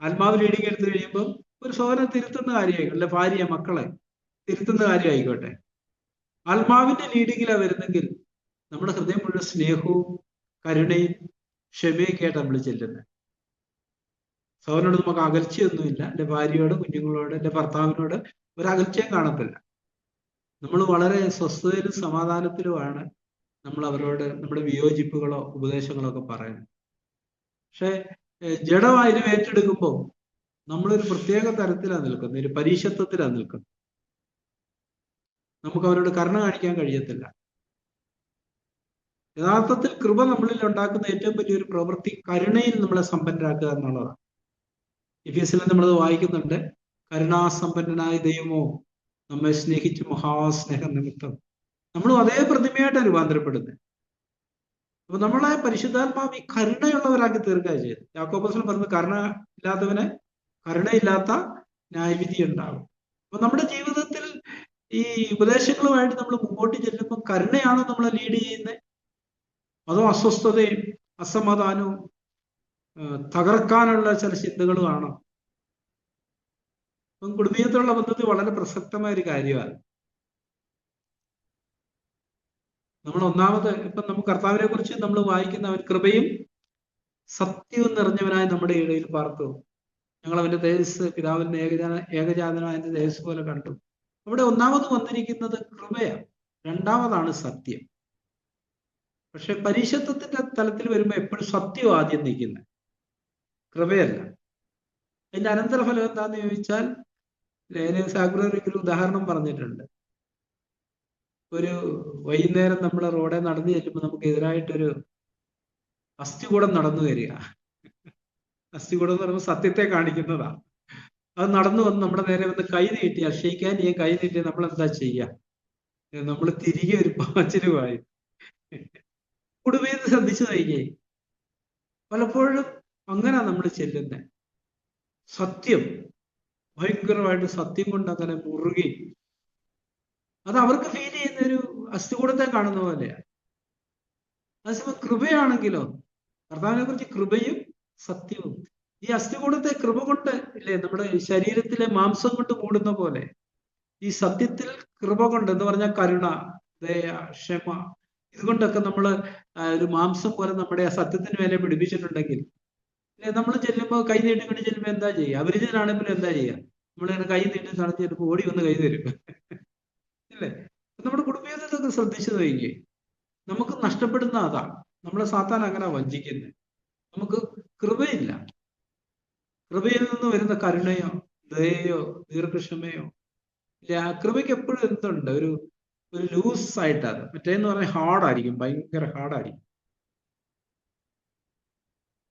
ആത്മാവ് ലീഡിങ് എടുത്തു കഴിയുമ്പോൾ ഒരു സഹോദരനെ തിരുത്തുന്ന കാര്യമായിക്കോട്ടെ, അല്ലെ ഭാര്യ മക്കളെ തിരുത്തുന്ന കാര്യമായിക്കോട്ടെ, ആത്മാവിന്റെ ലീഡിങ്ങിലാണ് വരുന്നെങ്കിൽ നമ്മുടെ ഹൃദയം മുഴുവൻ സ്നേഹവും കരുണയും ക്ഷമയൊക്കെ ആയിട്ട് നമ്മൾ ചെല്ലുന്നത്. സഹോദരനോട് നമുക്ക് അകൽച്ചയൊന്നുമില്ല. എൻ്റെ ഭാര്യയോട്, കുഞ്ഞുങ്ങളോട്, എൻ്റെ ഭർത്താവിനോട് ഒരകൽച്ചയും കാണത്തില്ല. നമ്മൾ വളരെ സ്വസ്ഥതയിലും സമാധാനത്തിലുമാണ് നമ്മൾ അവരോട് നമ്മുടെ വിയോജിപ്പുകളോ ഉപദേശങ്ങളോ ഒക്കെ പറയുന്നത്. പക്ഷെ ജഡമായാലും ഏറ്റെടുക്കുമ്പോൾ നമ്മളൊരു പ്രത്യേക തരത്തിലാണ് നിൽക്കുന്നത്, ഒരു പരീക്ഷത്വത്തിലാണ് നിൽക്കുന്നത്. നമുക്ക് അവരോട് കരുണ കാണിക്കാൻ കഴിയത്തില്ല. യഥാർത്ഥത്തിൽ കൃപ നമ്മളിൽ ഉണ്ടാക്കുന്ന ഏറ്റവും വലിയൊരു പ്രവൃത്തി കരുണയിൽ നമ്മളെ സമ്പന്നരാക്കുക എന്നുള്ളതാണ്. എഫേസ്യരിൽ നമ്മളത് വായിക്കുന്നുണ്ട്. കരുണാസമ്പന്നനായ ദൈവമോ നമ്മെ സ്നേഹിച്ച് മഹാസ്നേഹം നിമിത്തം നമ്മളും അതേ പ്രതിമയായിട്ട് രൂപാന്തരപ്പെടുന്നത്. അപ്പൊ നമ്മളെ പരിശുദ്ധാത്മാവ് ഈ കരുണയുള്ളവരാക്കി തീർക്കുക ചെയ്തു. യാക്കോബ് അപ്പോസ്തലൻ പറയുന്നത് കരുണ ഇല്ലാത്തവന് കരുണയില്ലാത്ത ന്യായവിധി ഉണ്ടാകും. അപ്പൊ നമ്മുടെ ജീവിതത്തിൽ ഈ ഉപദേശങ്ങളുമായിട്ട് നമ്മൾ മുമ്പോട്ട് ചെല്ലുമ്പോൾ കരുണയാണോ നമ്മളെ ലീഡ് ചെയ്യുന്നത്, അതോ അസ്വസ്ഥതയും അസമാധാനവും തകർക്കാനുള്ള ചില ചിന്തകളുമാണോ? അപ്പം കുടുംബീയത്തിലുള്ള ബന്ധത്തിൽ വളരെ പ്രസക്തമായ ഒരു കാര്യമാണ്. നമ്മൾ ഒന്നാമത് ഇപ്പം നമുക്ക് കർത്താവിനെ കുറിച്ച് നമ്മൾ വായിക്കുന്ന അവൻ കൃപയും സത്യവും നിറഞ്ഞവനായി നമ്മുടെ ഇടയിൽ പാർത്തു. ഞങ്ങൾ അവന്റെ തേജസ് പിതാവിന്റെ ഏകജാതനായ തേജസ് പോലെ കണ്ടു. അവിടെ ഒന്നാമത് വന്നിരിക്കുന്നത് കൃപയാണ്, രണ്ടാമതാണ് സത്യം. പക്ഷെ പരീശത്വത്തിന്റെ തലത്തിൽ വരുമ്പോൾ എപ്പോഴും സത്യം ആദ്യം നിൽക്കുന്നത്, കൃപയല്ല. അതിന്റെ അനന്തരഫലം എന്താന്ന് ചോദിച്ചാൽ സാഗുറൊരു ഉദാഹരണം പറഞ്ഞിട്ടുണ്ട്. ഒരു വൈകുന്നേരം നമ്മൾ റോഡെ നടന്നു ചെല്ലുമ്പോൾ നമുക്ക് എതിരായിട്ടൊരു അസ്ഥികൂടം നടന്നു വരിക. അസ്ഥികൂടം എന്ന് പറയുമ്പോൾ സത്യത്തെ കാണിക്കുന്നതാ. അത് നടന്നു വന്ന് നമ്മുടെ നേരെ വന്ന് കൈ നീട്ടി അക്ഷയിക്കാൻ ഈ കൈ നീട്ടി നമ്മൾ എന്താ ചെയ്യുക? നമ്മൾ തിരികെ ഒരു പാച്ചിലുമായി കുടുംബീയത്തെ ശ്രദ്ധിച്ചു നോക്കിയേ. പലപ്പോഴും അങ്ങനെ നമ്മൾ ചെല്ലുന്നത്. സത്യം ഭയങ്കരമായിട്ട് സത്യം കൊണ്ട് അങ്ങനെ മുറുകി അത് അവർക്ക് ഫീൽ ചെയ്യുന്ന ഒരു അസ്ഥികൂടത്തെ കാണുന്ന പോലെയാണ്. അതേസമയം കൃപയാണെങ്കിലോ കർത്താവിനെ കുറിച്ച് കൃപയും സത്യവും. ഈ അസ്ഥികൂടത്തെ കൃപ കൊണ്ട് ഇല്ലേ നമ്മുടെ ശരീരത്തിലെ മാംസം കൊണ്ട് മൂടുന്ന പോലെ ഈ സത്യത്തിൽ കൃപ കൊണ്ട് എന്ന് പറഞ്ഞാൽ കരുണ, ദയ, ക്ഷമ, ഇതുകൊണ്ടൊക്കെ നമ്മൾ ഒരു മാംസം പോലെ നമ്മുടെ ആ സത്യത്തിന് മേലെ പിടിപ്പിച്ചിട്ടുണ്ടെങ്കിൽ നമ്മൾ ചെല്ലുമ്പോൾ കൈ നീട്ടിക്കൊണ്ട് ചെല്ലുമ്പോൾ എന്താ ചെയ്യുക? അപരിചിതനാണെങ്കിലും എന്താ ചെയ്യുക? നമ്മളിങ്ങനെ കൈ നീട്ടി നടത്തി ചെല്ലുമ്പോൾ ഓടി വന്ന് കൈ തരും ഇല്ലേ? നമ്മുടെ കുടുംബജീവിതത്തൊക്കെ ശ്രദ്ധിച്ചു നോക്കിയേ. നമുക്ക് നഷ്ടപ്പെടുന്ന അതാണ്. നമ്മളെ സാത്താൻ അങ്ങനെ വഞ്ചിക്കുന്നത്. നമുക്ക് കൃപയില്ല. കൃപയിൽ നിന്ന് വരുന്ന കരുണയോ ദയയോ ദീർഘക്ഷമയോ ഇല്ല. കൃപയ്ക്ക് എപ്പോഴും എന്തുണ്ട്, ഒരു ലൂസ് ആയിട്ടാണ്. മറ്റേന്ന് പറഞ്ഞാൽ ഹാർഡായിരിക്കും, ഭയങ്കര ഹാർഡായിരിക്കും,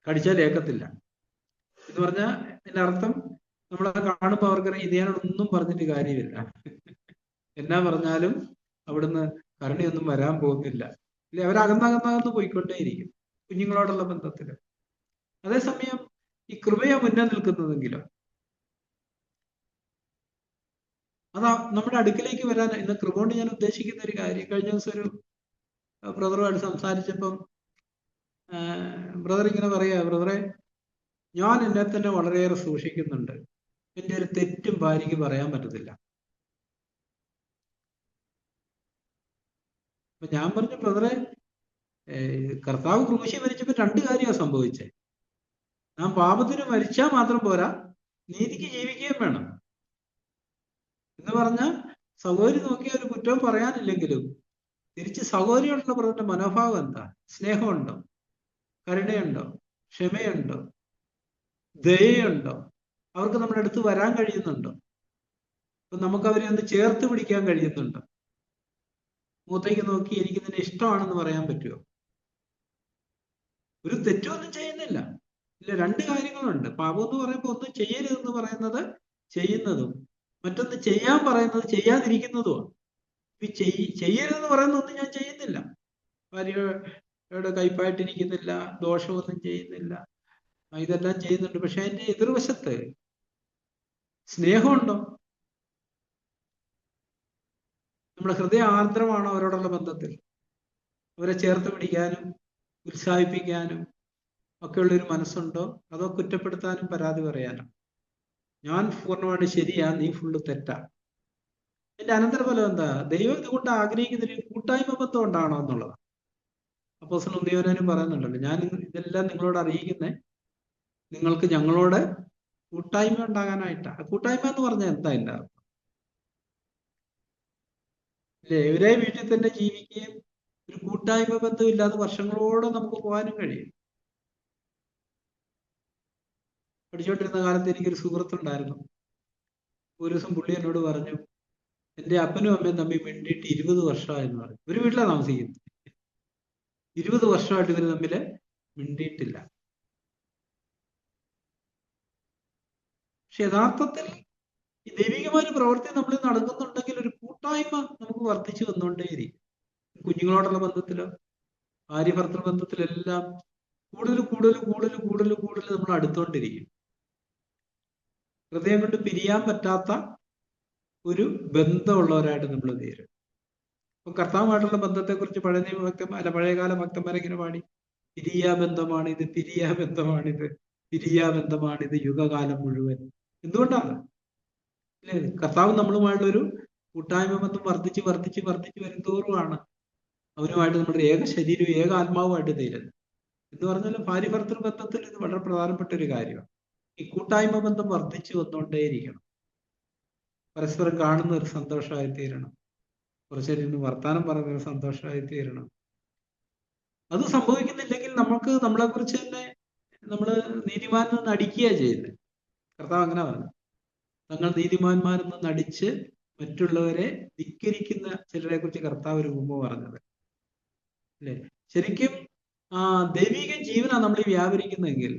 കടിച്ചാൽ ഏക്കത്തില്ല എന്ന് പറഞ്ഞാൽ അതിന്റെ അർത്ഥം നമ്മളെ കാണുമ്പോൾ അവർക്കറിയാം ഇത് ഞാനൊന്നും പറഞ്ഞിട്ട് കാര്യമില്ല, എന്നാ പറഞ്ഞാലും അവിടുന്ന് കരുണയൊന്നും വരാൻ പോകുന്നില്ല. ഇല്ല, അവരകന്നകന്നകന്ന് പോയിക്കൊണ്ടേയിരിക്കും കുഞ്ഞുങ്ങളോടുള്ള ബന്ധത്തില്. അതേസമയം ഈ കൃപയെ മുന്നേ നിൽക്കുന്നതെങ്കിലോ അതാ നമ്മുടെ അടുക്കിലേക്ക് വരാൻ. ഇന്ന് കൃപ കൊണ്ട് ഞാൻ ഉദ്ദേശിക്കുന്ന ഒരു കാര്യം, കഴിഞ്ഞ ദിവസം ഒരു ബ്രദറുമായിട്ട് സംസാരിച്ചപ്പം ബ്രദർ ഇങ്ങനെ പറയാ, ബ്രദറെ ഞാൻ എന്നെ തന്നെ വളരെയേറെ സൂക്ഷിക്കുന്നുണ്ട്, എൻ്റെ ഒരു തെറ്റും ഭാര്യയ്ക്ക് പറയാൻ പറ്റത്തില്ല. അപ്പൊ ഞാൻ പറഞ്ഞു, ബ്രദറെ കർത്താവ് ക്രൂശി മരിച്ചപ്പോൾ രണ്ട് കാര്യമാണ് സംഭവിച്ചത്. നാം പാപത്തിന് മരിച്ചാൽ മാത്രം പോരാ, നീതിക്ക് ജീവിക്കുകയും വേണം എന്ന് പറഞ്ഞാൽ സഹോദരി നോക്കിയ ഒരു കുറ്റവും പറയാനില്ലെങ്കിലും തിരിച്ച് സഹോദരിയോടുള്ള ബ്രദറിന്റെ മനോഭാവം എന്താ? സ്നേഹമുണ്ടോ? കരുണയുണ്ടോ? ക്ഷമയുണ്ടോ? ദയയുണ്ടോ? അവർക്ക് നമ്മുടെ അടുത്ത് വരാൻ കഴിയുന്നുണ്ടോ? അപ്പൊ നമുക്ക് അവരെ ഒന്ന് ചേർത്ത് പിടിക്കാൻ കഴിയുന്നുണ്ടോ? മുഖത്തേക്ക് നോക്കി എനിക്ക് നിന്നെ ഇഷ്ടമാണെന്ന് പറയാൻ പറ്റുമോ? ഒരു തെറ്റൊന്നും ചെയ്യുന്നില്ല. ഇല്ല, രണ്ട് കാര്യങ്ങളുണ്ട്. പാപം എന്ന് പറയുമ്പോൾ ഒന്ന് ചെയ്യരുതെന്ന് പറയുന്നത് ചെയ്യുന്നതും, മറ്റൊന്ന് ചെയ്യാൻ പറയുന്നത് ചെയ്യാതിരിക്കുന്നതുമാണ്. ഈ ചെയ്യരുതെന്ന് പറയുന്ന ഒന്നും ഞാൻ ചെയ്യുന്നില്ല, ഭാര്യയുടെ കൈപ്പായിട്ടിരിക്കുന്നില്ല, ദോഷമൊന്നും ചെയ്യുന്നില്ല, ഇതെല്ലാം ചെയ്യുന്നുണ്ട്. പക്ഷെ അതിന്റെ എതിർവശത്ത് സ്നേഹമുണ്ടോ? നമ്മുടെ ഹൃദയ ആർദ്രമാണോ അവരോടുള്ള ബന്ധത്തിൽ? അവരെ ചേർത്ത് പിടിക്കാനും ഉത്സാഹിപ്പിക്കാനും ഒക്കെയുള്ളൊരു മനസ്സുണ്ടോ? അതോ കുറ്റപ്പെടുത്താനും പരാതി പറയാനോ? ഞാൻ പൂർണ്ണമായിട്ട് ശരിയാ, നീ ഫുള്ള് തെറ്റാ. എന്റെ അനന്തരഫലം എന്താ? ദൈവം ഇതുകൊണ്ട് ആഗ്രഹിക്കുന്നതിൽ കൂട്ടായ്മ ബന്ധം ഉണ്ടാണോ എന്നുള്ളത്. അപ്പോസ്തലൻ യോഹന്നാനും പറയുന്നുണ്ടല്ലോ, ഞാൻ ഇതെല്ലാം നിങ്ങളോട് അറിയിക്കുന്നേ നിങ്ങൾക്ക് ഞങ്ങളോട് കൂട്ടായ്മ ഉണ്ടാകാനായിട്ടാ. കൂട്ടായ്മ എന്ന് പറഞ്ഞാൽ എന്താ എന്റെ അർത്ഥം? അല്ലേ, ഒരേ വീട്ടിൽ തന്നെ ജീവിക്കുകയും ഒരു കൂട്ടായ്മ ബന്ധം ഇല്ലാതെ വർഷങ്ങളോളം നമുക്ക് പോകാനും കഴിയും. പഠിച്ചുകൊണ്ടിരുന്ന കാലത്ത് എനിക്കൊരു സുഹൃത്തുണ്ടായിരുന്നു. ഒരു ദിവസം പുള്ളി എന്നോട് പറഞ്ഞു, എന്റെ അപ്പനും അമ്മയും തമ്മിൽ മിണ്ടിയിട്ട് 20 വർഷമായെന്ന് പറഞ്ഞു. ഒരു വീട്ടിലാണ് താമസിക്കുന്നത്. 20 വർഷമായിട്ട് ഇവര് തമ്മിൽ മിണ്ടിയിട്ടില്ല. പക്ഷെ യഥാർത്ഥത്തിൽ ഈ ദൈവികമായ ഒരു പ്രവൃത്തി നമ്മൾ നടക്കുന്നുണ്ടെങ്കിൽ ഒരു കൂട്ടായ്മ നമുക്ക് വർദ്ധിച്ചു വന്നുകൊണ്ടേയിരിക്കും. കുഞ്ഞുങ്ങളോടുള്ള ബന്ധത്തിലോ ഭാര്യ ഭർത്തൃ ബന്ധത്തിലെല്ലാം കൂടുതൽ കൂടുതൽ കൂടുതൽ കൂടുതൽ കൂടുതൽ നമ്മൾ അടുത്തോണ്ടിരിക്കും. ഹൃദയം കൊണ്ട് പിരിയാൻ പറ്റാത്ത ഒരു ബന്ധമുള്ളവരായിട്ട് നമ്മൾ തീരും. അപ്പൊ കർത്താവുമായിട്ടുള്ള ബന്ധത്തെക്കുറിച്ച് പഴയ നിയമ ഭക്തന്മാർ അല്ല പഴയകാല ഭക്തന്മാരെങ്ങനെ പാടി? പിരിയാ ബന്ധമാണിത്, പിരിയാ ബന്ധമാണിത്, പിരിയാ ബന്ധമാണിത് യുഗകാലം മുഴുവൻ. എന്തുകൊണ്ടാണ്? അല്ലേ, കർത്താവ് നമ്മളുമായിട്ടൊരു കൂട്ടായ്മ ബന്ധം വർദ്ധിച്ച് വർദ്ധിച്ച് വർദ്ധിച്ച് വരുന്തോറുമാണ് അവനുമായിട്ട് നമ്മുടെ ഏക ശരീരവും ഏക ആത്മാവുമായിട്ട് തീരുന്നത്. എന്ന് പറഞ്ഞാൽ ഭാര്യ ഭർത്തൃ ബന്ധത്തിൽ ഇത് വളരെ പ്രധാനപ്പെട്ട ഒരു കാര്യമാണ്. ഈ കൂട്ടായ്മ ബന്ധം വർദ്ധിച്ചു വന്നുകൊണ്ടേയിരിക്കണം. പരസ്പരം കാണുന്ന ഒരു സന്തോഷമായി തീരണം. കുറച്ചേരം വർത്താനം പറയുന്ന ഒരു സന്തോഷമായി തീരണം. അത് സംഭവിക്കുന്നില്ലെങ്കിൽ നമുക്ക് നമ്മളെ കുറിച്ച് തന്നെ നമ്മൾ നീതിമാനെന്ന് നടിക്കുക ചെയ്യുന്നത്. കർത്താവ് അങ്ങനെ പറഞ്ഞു, തങ്ങൾ നീതിമാന്മാരെന്ന് നടിച്ച് മറ്റുള്ളവരെ ധിക്കരിക്കുന്ന ചിലരെ കുറിച്ച് കർത്താവ് ഒരു ഉപമ പറഞ്ഞത്. അല്ലെ, ശരിക്കും ദൈവിക ജീവനാണ് നമ്മൾ വ്യാപരിക്കുന്നതെങ്കിൽ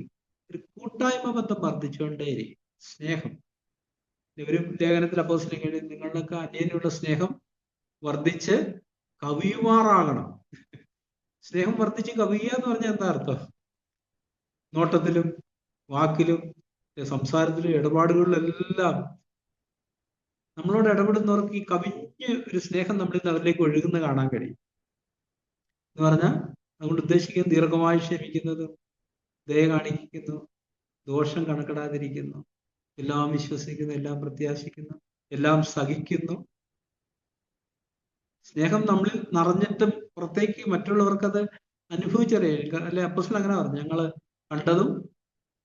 ഒരു കൂട്ടായ്മ ബന്ധം വർദ്ധിച്ചുകൊണ്ടേയിരിക്കും. സ്നേഹം, ഒരു ലേഖനത്തിൽ അപ്പോസ്തലൻ എഴുതി, നിങ്ങളിലൊക്കെ അന്യോന്യമുള്ള സ്നേഹം വർദ്ധിച്ച് കവിയുമാറാകണം. സ്നേഹം വർദ്ധിച്ച് കവിയുക എന്ന് പറഞ്ഞാൽ എന്താ അർത്ഥം? നോട്ടത്തിലും വാക്കിലും സംസാരത്തിലും ഇടപാടുകളിലെല്ലാം നമ്മളോട് ഇടപെടുന്നവർക്ക് ഈ കവിഞ്ഞ് ഒരു സ്നേഹം നമ്മളിൽ നിന്ന് അവരിലേക്ക് ഒഴുകുന്ന കാണാൻ കഴിയും. എന്ന് പറഞ്ഞാൽ അതുകൊണ്ട് ഉദ്ദേശിക്കുന്നത് ദീർഘമായി ക്ഷമിക്കുന്നത്, ദയ കാണിക്കുന്നു, ദോഷം കണക്കിടാതിരിക്കുന്നു, എല്ലാം വിശ്വസിക്കുന്നു, എല്ലാം പ്രത്യാശിക്കുന്നു, എല്ലാം സഹിക്കുന്നു. സ്നേഹം നമ്മളിൽ നിറഞ്ഞിട്ടും പുറത്തേക്ക് മറ്റുള്ളവർക്കത് അനുഭവിച്ചറിയാം. അല്ലെ, അപ്പോസ്തലൻ അങ്ങനെ പറഞ്ഞു, ഞങ്ങള് കണ്ടതും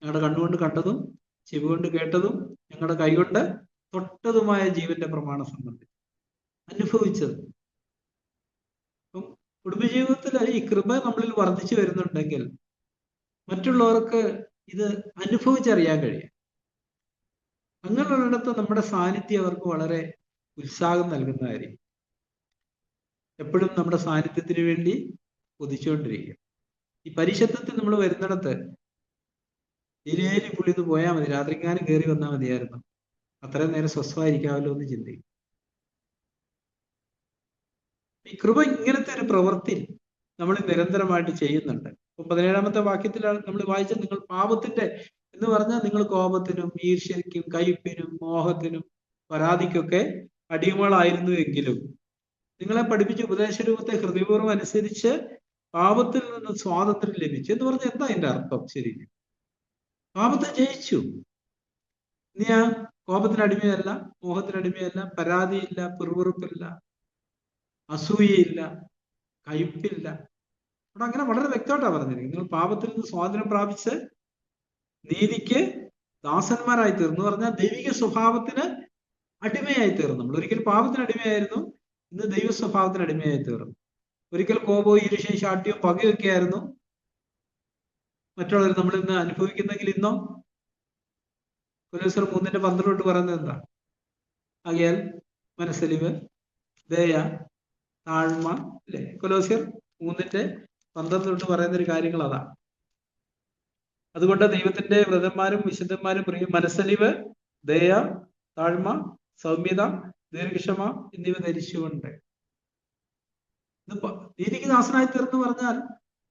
ഞങ്ങളുടെ കണ്ണുകൊണ്ട് കണ്ടതും ചെവി കൊണ്ട് കേട്ടതും ഞങ്ങളുടെ കൈകൊണ്ട് തൊട്ടതുമായ ജീവന്റെ പ്രമാണം സംബന്ധിച്ച് അനുഭവിച്ചത്. അപ്പം കുടുംബജീവിതത്തിൽ ഈ കൃപ നമ്മളിൽ വർദ്ധിച്ചു വരുന്നുണ്ടെങ്കിൽ മറ്റുള്ളവർക്ക് ഇത് അനുഭവിച്ചറിയാൻ കഴിയും. അങ്ങനെയുള്ളിടത്ത് നമ്മുടെ സാന്നിധ്യം അവർക്ക് വളരെ ഉത്സാഹം നൽകുന്നതായിരിക്കും. എപ്പോഴും നമ്മുടെ സാന്നിധ്യത്തിന് വേണ്ടി കൊതിച്ചുകൊണ്ടിരിക്കും. ഈ പരിശുദ്ധത്തിൽ നമ്മൾ വരുന്നിടത്ത് ഇതിലേലി പുള്ളിന്ന് പോയാൽ മതി, രാത്രിക്കാനും കയറി വന്നാൽ മതിയായിരുന്നു, അത്രയും നേരം സ്വസ്ഥമായിരിക്കാമല്ലോ എന്ന് ചിന്തിക്കും. ഈ കൃപ ഇങ്ങനത്തെ ഒരു പ്രവൃത്തി നമ്മൾ നിരന്തരമായിട്ട് ചെയ്യുന്നുണ്ട്. ഇപ്പൊ 17-ാമത്തെ വാക്യത്തിലാണ് നമ്മൾ വായിച്ചത്, നിങ്ങൾ പാപത്തിന്റെ എന്ന് പറഞ്ഞാൽ നിങ്ങൾ കോപത്തിനും ഈർഷ്യയ്ക്കും കയ്പിനും മോഹത്തിനും പരാതിക്കൊക്കെ അടിമകളായിരുന്നു എങ്കിലും നിങ്ങളെ പഠിപ്പിച്ച ഉപദേശരൂപത്തെ ഹൃദയപൂർവ്വം അനുസരിച്ച് പാപത്തിൽ നിന്ന് സ്വാതന്ത്ര്യം ലഭിച്ചു എന്ന് പറഞ്ഞാൽ എന്താ അതിന്റെ അർത്ഥം? ശരിക്കും പാപത്തെ ജയിച്ചു. ഇനി ആ കോപത്തിന് അടിമയല്ല, മോഹത്തിന് അടിമയല്ല, പരാതിയില്ല, പിറുപിറുപ്പില്ല, അസൂയയില്ല, കയ്പില്ല. അവിടെ അങ്ങനെ വളരെ വ്യക്തമായിട്ടാണ് പറഞ്ഞിരിക്കുന്നത്. നിങ്ങൾ പാപത്തിൽ നിന്ന് സ്വാതന്ത്ര്യം പ്രാപിച്ച് നീതിക്ക് ദാസന്മാരായി തീർന്നു പറഞ്ഞാൽ ദൈവിക സ്വഭാവത്തിന് അടിമയായി തീർന്നു. നമ്മൾ ഒരിക്കൽ പാപത്തിന് അടിമയായിരുന്നു, ഇന്ന് ദൈവ സ്വഭാവത്തിന് അടിമയായി തീർന്നു. ഒരിക്കൽ കോപവും ഈർഷ്യയും ശാഠ്യവും പകയൊക്കെ ആയിരുന്നു മറ്റുള്ളവർ നമ്മൾ ഇന്ന് അനുഭവിക്കുന്നെങ്കിൽ ഇന്നോ കൊലോസ്യർ 3:12 പറയുന്നത് എന്താ? ആകയാൽ മനസ്സലിവ്, ദയ, താഴ്മ, അല്ലെ, കൊലോസ്യർ 3:12 പറയുന്ന ഒരു കാര്യങ്ങൾ അതാണ്. അതുകൊണ്ട് ദൈവത്തിന്റെ വ്രതന്മാരും വിശുദ്ധന്മാരും പറയും, മനസ്സലിവ്, ദയ, താഴ്മ, സൗമ്യത, ദീർഘക്ഷമ എന്നിവ ധരിച്ചുകൊണ്ട്. നീതിക്ക് ദാസനായി തീർന്നു പറഞ്ഞാൽ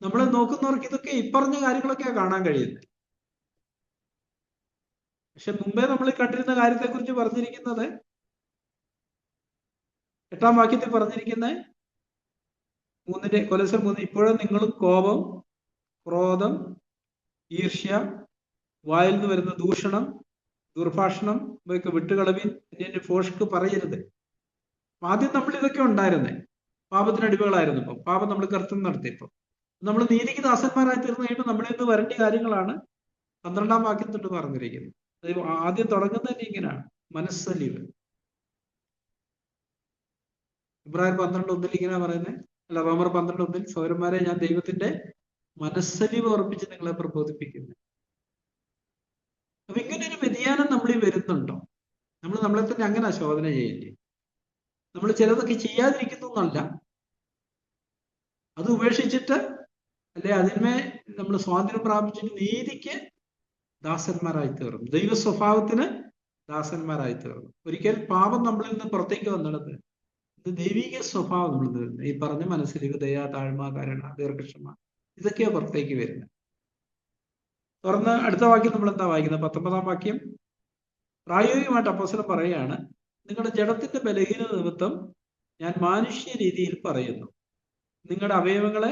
നമ്മളെ നോക്കുന്നവർക്ക് ഇതൊക്കെ ഇപ്പറഞ്ഞ കാര്യങ്ങളൊക്കെ കാണാൻ കഴിയുന്നത്. പക്ഷെ മുമ്പേ നമ്മൾ കണ്ടിരുന്ന കാര്യത്തെക്കുറിച്ച് പറഞ്ഞിരിക്കുന്നത് 8-ാം വാക്യത്തിൽ പറഞ്ഞിരിക്കുന്നത് കൊലോസ്യർ 3, ഇപ്പോഴും നിങ്ങളും കോപം, ക്രോധം, ഈർഷ്യ, വായിൽ നിന്ന് വരുന്ന ദൂഷണം, ദുർഭാഷണം ഇവയൊക്കെ വിട്ടുകളവിൻ, അന്യന്റെ ഭോഷ്ക്ക് പറയരുത്. ആദ്യം നമ്മൾ ഇതൊക്കെ ഉണ്ടായിരുന്നേ, പാപത്തിന് അടിമകളായിരുന്നു. ഇപ്പം പാപം നമ്മൾ കർത്തം നടത്തിയപ്പോൾ നമ്മൾ നീതിക്ക് ദാസന്മാരായി തീർന്നു കഴിയുമ്പോൾ നമ്മളിൽ നിന്ന് വരേണ്ട കാര്യങ്ങളാണ് 12-ാം വാക്യം തൊട്ട് പറഞ്ഞിരിക്കുന്നത്. അത് ആദ്യം തുടങ്ങുന്നത് തന്നെ ഇങ്ങനെയാണ്, മനസ്സലിവ്. ഇബ്രാഹിം 12:1 ഇങ്ങനെ പറയുന്നത്, അല്ല റോമർ 12:1, സഹോദരന്മാരെ ഞാൻ ദൈവത്തിന്റെ മനസ്സലിവ് ഉറപ്പിച്ച് നിങ്ങളെ പ്രബോധിപ്പിക്കുന്നു. അപ്പൊ ഇങ്ങനെ ഒരു വ്യതിയാനം നമ്മളിൽ വരുന്നുണ്ടോ? നമ്മൾ നമ്മളെ തന്നെ അങ്ങനെ ശോധന ചെയ്യേണ്ടി. നമ്മൾ ചിലതൊക്കെ ചെയ്യാതിരിക്കുന്നു എന്നല്ല, അത് ഉപേക്ഷിച്ചിട്ട് അല്ലെ അതിന്മേ നമ്മൾ സ്വാതന്ത്ര്യം പ്രാപിച്ചിട്ട് നീതിക്ക് ദാസന്മാരായി തീർന്നു, ദൈവ സ്വഭാവത്തിന് ദാസന്മാരായി തീർന്നു. ഒരിക്കൽ പാപം നമ്മളിൽ നിന്ന് പുറത്തേക്ക് വന്നിടത്ത് ഇത് ദൈവിക സ്വഭാവം നമ്മൾ തീർന്നു. ഈ പറഞ്ഞ മനസ്സിലേക്ക് ദയ, താഴ്മ, കരുണ, ദീർഘക്ഷമ, ഇതൊക്കെയാ പുറത്തേക്ക് വരുന്നത്. തുറന്ന് അടുത്ത വാക്യം നമ്മൾ എന്താ വായിക്കുന്നത്? 19-ാം വാക്യം. പ്രായോഗികമായിട്ട് അപ്പോസ്തലൻ പറയുകയാണ്, നിങ്ങളുടെ ജഡത്തിന്റെ ബലഹീന നിമിത്തം ഞാൻ മാനുഷ്യ രീതിയിൽ പറയുന്നു, നിങ്ങളുടെ അവയവങ്ങളെ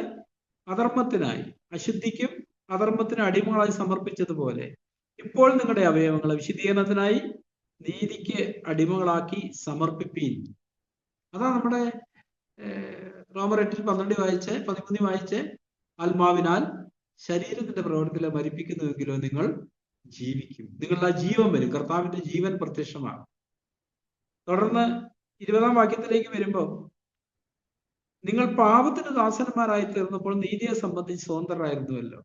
അധർമ്മത്തിനായി, അശുദ്ധിക്കും അധർമ്മത്തിനും അടിമകളായി സമർപ്പിച്ചതുപോലെ ഇപ്പോൾ നിങ്ങളുടെ അവയവങ്ങളെ വിശുദ്ധീകരണത്തിനായി നീതിക്ക് അടിമകളാക്കി സമർപ്പിപ്പീൻ. അതാ നമ്മുടെ റോമർ 8:12 വായിച്ച് 13 വായിച്ച്, ആത്മാവിനാൽ ശരീരത്തിന്റെ പ്രവർത്തികളെ മരിപ്പിക്കുന്നുവെങ്കിലോ നിങ്ങൾ ജീവിക്കും, നിങ്ങളുടെ ആ ജീവൻ വരും, കർത്താവിന്റെ ജീവൻ പ്രത്യക്ഷമാകും. തുടർന്ന് 20-ാം വാക്യത്തിലേക്ക് വരുമ്പോൾ, നിങ്ങൾ പാപത്തിന് ദാസന്മാരായി തീർന്നപ്പോൾ നീതിയെ സംബന്ധിച്ച് സ്വതന്ത്രരായിരുന്നുവല്ലോ.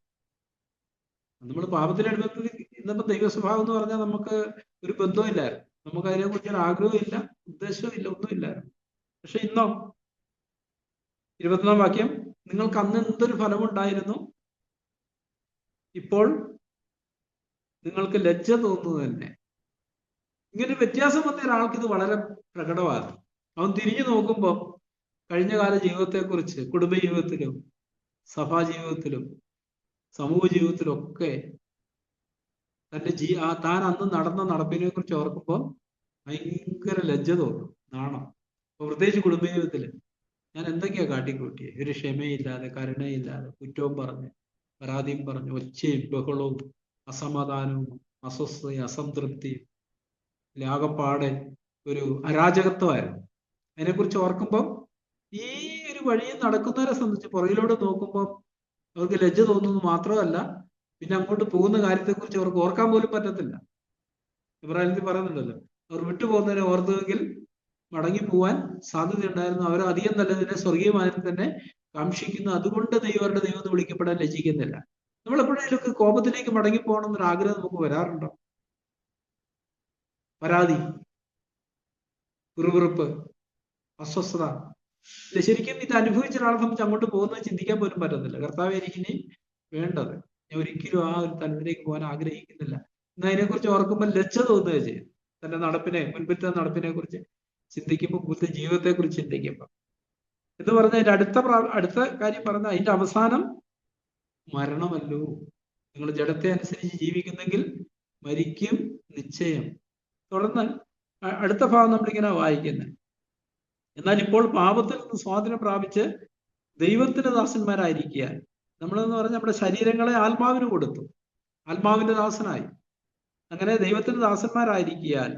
നമ്മൾ പാപത്തിനടുത്ത് ഇന്നിപ്പോ ദൈവ സ്വഭാവം എന്ന് പറഞ്ഞാൽ നമുക്ക് ഒരു ബന്ധവുമില്ലായിരുന്നു, നമുക്ക് അതിനെക്കുറിച്ച് ഒരു ആഗ്രഹവും ഇല്ല, ഉദ്ദേശവും ഇല്ല, ഒന്നുമില്ലായിരുന്നു. പക്ഷെ ഇന്നോ 21-ാം വാക്യം, നിങ്ങൾക്ക് അന്ന് എന്തൊരു ഫലമുണ്ടായിരുന്നു, ഇപ്പോൾ നിങ്ങൾക്ക് ലജ്ജ തോന്നുന്നത് തന്നെ. ഇങ്ങനെ വ്യത്യാസം വന്ന ഒരാൾക്ക് ഇത് വളരെ പ്രകടമാണ്. അവൻ തിരിഞ്ഞു നോക്കുമ്പോൾ കഴിഞ്ഞ കാല ജീവിതത്തെക്കുറിച്ച്, കുടുംബ ജീവിതത്തിലും സഭാ ജീവിതത്തിലും സമൂഹ ജീവിതത്തിലും ഒക്കെ തന്റെ താൻ അന്ന് നടന്ന നടപ്പിനെ കുറിച്ച് ഓർക്കുമ്പോൾ ഭയങ്കര ലജ്ജ തോന്നും, നാണം. അപ്പൊ പ്രത്യേകിച്ച് കുടുംബ ജീവിതത്തിൽ ഞാൻ എന്തൊക്കെയാ കാട്ടിക്കൂട്ടിയത്, ഒരു ക്ഷമയില്ലാതെ, കരുണയില്ലാതെ, കുറ്റവും പറഞ്ഞ്, പരാതിയും പറഞ്ഞ്, ഒച്ചയും ബഹളവും അസമാധാനവും അസ്വസ്ഥതയും അസംതൃപ്തിയും, ആകപ്പാടെ ഒരു അരാജകത്വമായിരുന്നു. അതിനെക്കുറിച്ച് ഓർക്കുമ്പോൾ ഈ ഒരു വഴിയിൽ നടക്കുന്നവരെ സംബന്ധിച്ച് പുറകിലോട്ട് നോക്കുമ്പോൾ അവർക്ക് ലജ്ജ തോന്നുന്നത് മാത്രമല്ല, പിന്നെ അങ്ങോട്ട് പോകുന്ന കാര്യത്തെക്കുറിച്ച് അവർക്ക് ഓർക്കാൻ പോലും പറ്റത്തില്ല. ഇബ്രാഹിം പറയുന്നുണ്ടല്ലോ, അവർ വിട്ടുപോകുന്നതിനെ ഓർത്തുവെങ്കിൽ മടങ്ങി പോവാൻ സാധ്യതയുണ്ടായിരുന്നു, അവർ അധികം നല്ലതിനെ സ്വർഗീയമായിട്ട് തന്നെ കാക്ഷിക്കുന്നു, അതുകൊണ്ട് ദൈവരുടെ ദൈവം എന്ന് വിളിക്കപ്പെടാൻ ലജ്ജിക്കുന്നില്ല. നമ്മൾ എപ്പോഴേലൊക്കെ കോപത്തിലേക്ക് മടങ്ങി പോകണം എന്നൊരു ആഗ്രഹം നമുക്ക് വരാറുണ്ടോ? പരാതി, പിറുപിറുപ്പ്, അസ്വസ്ഥത, ഇല്ല. ശരിക്കും ഇത് അനുഭവിച്ച ഒരാളെ സംബന്ധിച്ച് അങ്ങോട്ട് പോകുന്നത് ചിന്തിക്കാൻ പോലും പറ്റത്തില്ല. കർത്താവേ, എനിക്കിനി വേണ്ടത്, ഞാൻ ഒരിക്കലും ആ ഒരു തലത്തിലേക്ക് പോകാൻ ആഗ്രഹിക്കുന്നില്ല എന്ന് അതിനെക്കുറിച്ച് ഓർക്കുമ്പോൾ ലജ്ജ തോന്നുകയും ചെയ്യും. തന്റെ നടപ്പിനെ, മുൻപിലത്തെ നടപ്പിനെ കുറിച്ച് ചിന്തിക്കുമ്പോൾ, മുൻപത്തെ ജീവിതത്തെ കുറിച്ച് ചിന്തിക്കുമ്പോൾ എന്ന് പറഞ്ഞ അതിന്റെ അടുത്ത കാര്യം പറഞ്ഞ അതിന്റെ അവസാനം മരണമല്ലോ. നിങ്ങൾ ജഡത്തെ അനുസരിച്ച് ജീവിക്കുന്നെങ്കിൽ മരിക്കും നിശ്ചയം. തുടർന്ന് അടുത്ത ഭാഗം നമ്മളിങ്ങനെ വായിക്കുന്നത്, എന്നാൽ ഇപ്പോൾ പാപത്തിൽ നിന്ന് സ്വാതന്ത്ര്യം പ്രാപിച്ച് ദൈവത്തിന്റെ ദാസന്മാരായിരിക്കുക. നമ്മളെന്ന് പറഞ്ഞാൽ നമ്മുടെ ശരീരങ്ങളെ ആത്മാവിന് കൊടുത്തു, ആത്മാവിന്റെ ദാസനായി. അങ്ങനെ ദൈവത്തിന്റെ ദാസന്മാരായിരിക്കാൻ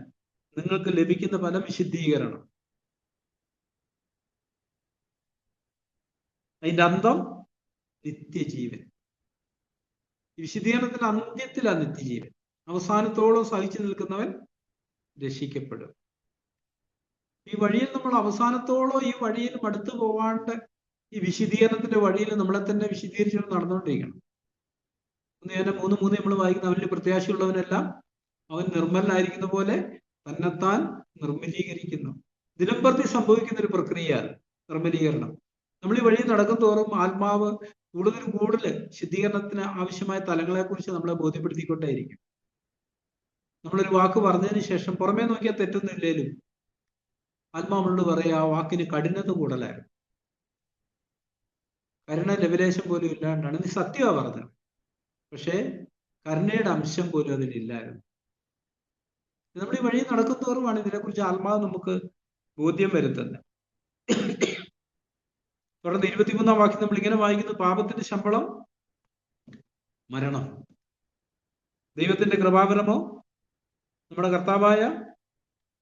നിങ്ങൾക്ക് ലഭിക്കുന്ന ഫലം വിശുദ്ധീകരണം. അതിന്റെ അന്തം നിത്യജീവൻ. വിശുദ്ധീകരണത്തിന്റെ അന്ത്യത്തിലാണ് നിത്യജീവൻ. അവസാനത്തോളം സഹിച്ചു നിൽക്കുന്നവൻ രക്ഷിക്കപ്പെടും. ഈ വഴിയിൽ നമ്മൾ അവസാനത്തോളം ഈ വഴിയിൽ മടുത്തു പോവാണ്ട് ഈ വിശുദ്ധീകരണത്തിന്റെ വഴിയിൽ നമ്മളെ തന്നെ വിശുദ്ധീകരിച്ചുകൊണ്ട് നടന്നുകൊണ്ടിരിക്കണം. 3:3 നമ്മൾ വായിക്കുന്ന, അവരിൽ പ്രത്യാശയുള്ളവനെല്ലാം അവൻ നിർമ്മലനായിരിക്കുന്ന പോലെ തന്നെത്താൻ നിർമ്മലീകരിക്കുന്നു. ദിനംപ്രതി സംഭവിക്കുന്ന ഒരു പ്രക്രിയയാണ് നിർമ്മലീകരണം. നമ്മൾ ഈ വഴി നടക്കും തോറും ആത്മാവ് കൂടുതൽ ശുദ്ധീകരണത്തിന് ആവശ്യമായ തലങ്ങളെ കുറിച്ച് നമ്മളെ ബോധ്യപ്പെടുത്തിക്കൊണ്ടേയിരിക്കും. നമ്മളൊരു വാക്ക് പറഞ്ഞതിന് ശേഷം പുറമേ നോക്കിയാൽ തെറ്റൊന്നുമില്ലേലും ആത്മാവിനോട് പറയാ, ആ വാക്കിന് കഠിനത കൂടുതലായിരുന്നു, കരുണ ലവലേശം പോലും ഇല്ലാണ്ടാണ്. നീ സത്യമാ പറഞ്ഞത്, പക്ഷേ കരുണയുടെ അംശം പോലും അതിലില്ലായിരുന്നു. നമ്മൾ ഈ വഴി നടക്കും തോറുമാണ് ഇതിനെക്കുറിച്ച് ആത്മാവ് നമുക്ക് ബോധ്യം വരുത്തുന്നത്. തുടർന്ന് 23-ാം വാക്യം നമ്മൾ ഇങ്ങനെ വായിക്കുന്നു, പാപത്തിന്റെ ശമ്പളം മരണം, ദൈവത്തിന്റെ കൃപാവരമോ നമ്മുടെ കർത്താവായ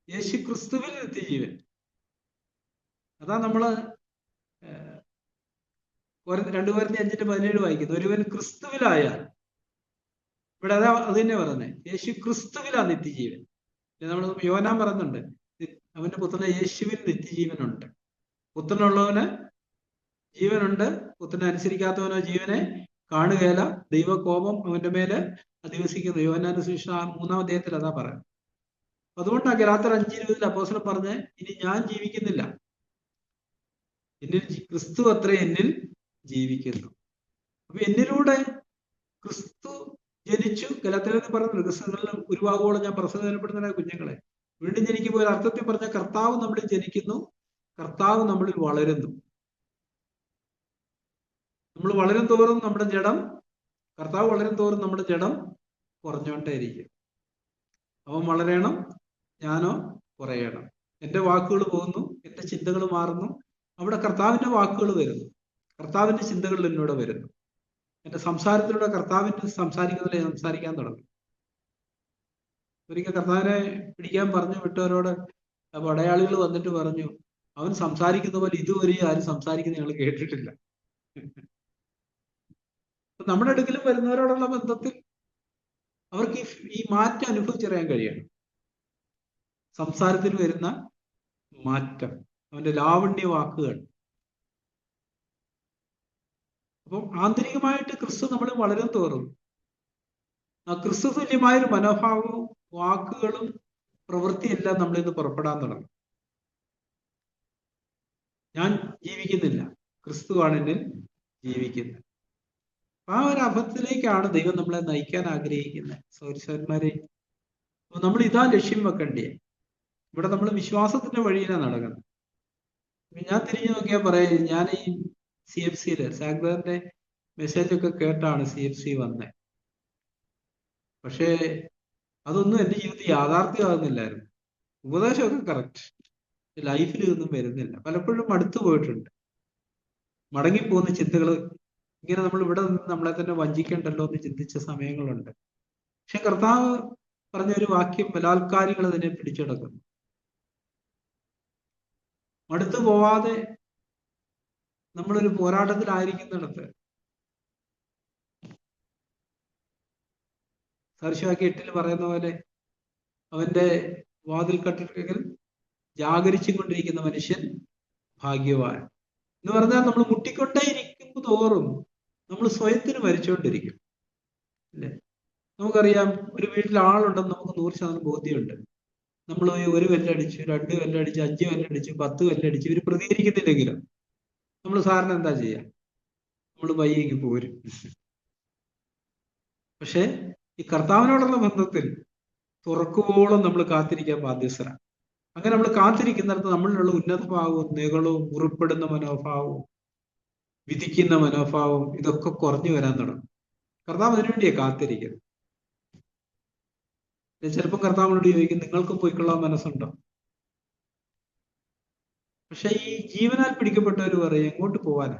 യേശു ക്രിസ്തുവിൽ നിത്യജീവൻ. അതാ നമ്മള് 2 കൊരിന്ത്യർ 5:17 വായിക്കുന്നത്. ഒരുവൻ ക്രിസ്തുവിലായാൽ, ഇവിടെ അതാ അത് തന്നെ പറയുന്നത്, യേശു ക്രിസ്തുവിലാ നിത്യജീവൻ. നമ്മൾ യോഹന്നാൻ പറയുന്നുണ്ട്, അവന്റെ പുത്രനെ യേശുവിൽ നിത്യജീവനുണ്ട്. പുത്രനുള്ളവന് ജീവനുണ്ട്, പുത്രനെ അനുസരിക്കാത്തവനോ ജീവനെ കാണുകയില്ല, ദൈവകോപം അവന്റെ മേല് അധിവസിക്കുന്നു. യോഹന്നാന്റെ സുവിശേഷം 3-ാം അധ്യായത്തിൽ അതാ പറയാം. അതുകൊണ്ടാണ് ഗലാത്യർ 5:20 അപ്പോസ്തലൻ പറഞ്ഞ്, ഇനി ഞാൻ ജീവിക്കുന്നില്ല, എന്നിൽ ക്രിസ്തു അത്രേ എന്നിൽ ജീവിക്കുന്നു. അപ്പൊ എന്നിലൂടെ ക്രിസ്തു ജനിച്ചു. ഗലാത്യരിൽ പറയുന്നത്, ക്രിസ്തുവിൽ ഉരുവാകുവോളം ഞാൻ പ്രസവപ്പെടുന്ന കുഞ്ഞുങ്ങളെ വീണ്ടും ജനിക്കുമ്പോൾ ഒരു അർത്ഥത്തിൽ പറഞ്ഞ കർത്താവ് നമ്മളിൽ ജനിക്കുന്നു, കർത്താവ് നമ്മളിൽ വളരുന്നു. നമ്മൾ വളരും തോറും നമ്മുടെ ജഡം, കർത്താവ് വളരും തോറും നമ്മുടെ ജഡം കുറഞ്ഞുകൊണ്ടേയിരിക്കും. അവൻ വളരണം, ഞാനോ കുറയണം. എൻ്റെ വാക്കുകൾ പോകുന്നു, എൻ്റെ ചിന്തകൾ മാറുന്നു. അവിടെ കർത്താവിൻ്റെ വാക്കുകൾ വരുന്നു, കർത്താവിൻ്റെ ചിന്തകൾ എന്നോട് വരുന്നു. എൻ്റെ സംസാരത്തിലൂടെ കർത്താവിൻ്റെ സംസാരിക്കുന്നതിലെ സംസാരിക്കാൻ തുടങ്ങും. ഒരിക്കൽ കർത്താവിനെ പിടിക്കാൻ പറഞ്ഞു വിട്ടവരോട് പടയാളികൾ വന്നിട്ട് പറഞ്ഞു, അവൻ സംസാരിക്കുന്ന പോലെ ഇതുവരെ ആരും സംസാരിക്കുന്ന ഞങ്ങൾ കേട്ടിട്ടില്ല. നമ്മുടെ അടുക്കലും വരുന്നവരോടുള്ള ബന്ധത്തിൽ അവർക്ക് ഈ മാറ്റം അനുഭവിച്ചറിയാൻ കഴിയണം. സംസാരത്തിൽ വരുന്ന മാറ്റം, അവന്റെ ലാവണ്യ വാക്കുകൾ. അപ്പം ആന്തരികമായിട്ട് ക്രിസ്തു നമ്മൾ വളരും തോറും ആ ക്രിസ്തു തുല്യമായൊരു മനോഭാവവും വാക്കുകളും പ്രവൃത്തിയെല്ലാം നമ്മളിൽ നിന്ന് പുറപ്പെടാൻ തുടങ്ങും. ഞാൻ ജീവിക്കുന്നില്ല, ക്രിസ്തുവാണ് എന്നിൽ ജീവിക്കുന്നത്. ആ ഒരു അബദ്ധത്തിലേക്കാണ് ദൈവം നമ്മളെ നയിക്കാൻ ആഗ്രഹിക്കുന്നത്. സൗരന്മാരെ, അപ്പൊ നമ്മൾ ഇതാ ലക്ഷ്യം വെക്കണ്ടേ. ഇവിടെ നമ്മൾ വിശ്വാസത്തിന്റെ വഴിയിലാണ് നടക്കുന്നത്. ഞാൻ തിരിഞ്ഞു നോക്കിയാൽ പറയാം, ഞാൻ ഈ CFCയില് സാഗ്ദറിന്റെ മെസ്സേജ് ഒക്കെ കേട്ടാണ് CFC വന്നത്. പക്ഷേ അതൊന്നും എൻ്റെ ജീവിതത്തിൽ യാഥാർത്ഥ്യമാകുന്നില്ലായിരുന്നു. ഉപദേശമൊക്കെ കറക്റ്റ്, ലൈഫിൽ ഇതൊന്നും വരുന്നില്ല. പലപ്പോഴും മടുത്തു പോയിട്ടുണ്ട്. മടങ്ങിപ്പോകുന്ന ചിന്തകൾ, ഇങ്ങനെ നമ്മൾ ഇവിടെ നിന്ന് നമ്മളെ തന്നെ വഞ്ചിക്കണ്ടല്ലോ എന്ന് ചിന്തിച്ച സമയങ്ങളുണ്ട്. പക്ഷെ കർത്താവ് പറഞ്ഞൊരു വാക്യം ബലാത്കാരികൾ അതിനെ പിടിച്ചെടുക്കുന്നു. മടുത്തു പോവാതെ നമ്മളൊരു പോരാട്ടത്തിലായിരിക്കുന്നിടത്ത് സദൃശവാക്യം 8 പറയുന്ന പോലെ അവന്റെ വാതിൽ കട്ടിൽ ജാഗരിച്ചും കൊണ്ടിരിക്കുന്ന മനുഷ്യൻ ഭാഗ്യവാൻ എന്ന് പറഞ്ഞാൽ, നമ്മൾ മുട്ടിക്കൊണ്ടേ ഇരിക്കും തോറും നമ്മൾ സ്വയത്തിന് മരിച്ചുകൊണ്ടിരിക്കും. അല്ലേ? നമുക്കറിയാം, ഒരു വീട്ടിൽ ആളുണ്ടെന്ന് നമുക്ക് 100% ബോധ്യമുണ്ട്. നമ്മൾ 1 വെല്ലടിച്ചു, 2 വെല്ലടിച്ചു, 5 വെല്ലടിച്ചു, 10 വെല്ലടിച്ചു, ഇവർ പ്രതികരിക്കുന്നില്ലെങ്കിലും നമ്മൾ സാറിന് എന്താ ചെയ്യുക? നമ്മൾ പയ്യേക്ക് പോരും. പക്ഷെ ഈ കർത്താവിനോടുള്ള ബന്ധത്തിൽ തുറക്കുവോളം നമ്മൾ കാത്തിരിക്കാൻ ബാധ്യസ്ഥരാണ്. അങ്ങനെ നമ്മൾ കാത്തിരിക്കുന്നിടത്ത് നമ്മളിലുള്ള ഉന്നത ഭാവവും നികളവും മുറിപ്പെടുന്ന മനോഭാവവും വിധിക്കുന്ന മനോഭാവവും ഇതൊക്കെ കുറഞ്ഞു വരാൻ തുടങ്ങും. കർത്താവ് അതിനുവേണ്ടിയാണ് കാത്തിരിക്കുന്നത്. ചിലപ്പോൾ കർത്താവിനോട് ചോദിക്കും, നിങ്ങൾക്ക് പോയിക്കൊള്ളാൻ മനസ്സുണ്ടോ? പക്ഷെ ഈ ജീവനാൽ പിടിക്കപ്പെട്ടവർ പറയും, എങ്ങോട്ട് പോവാനാ?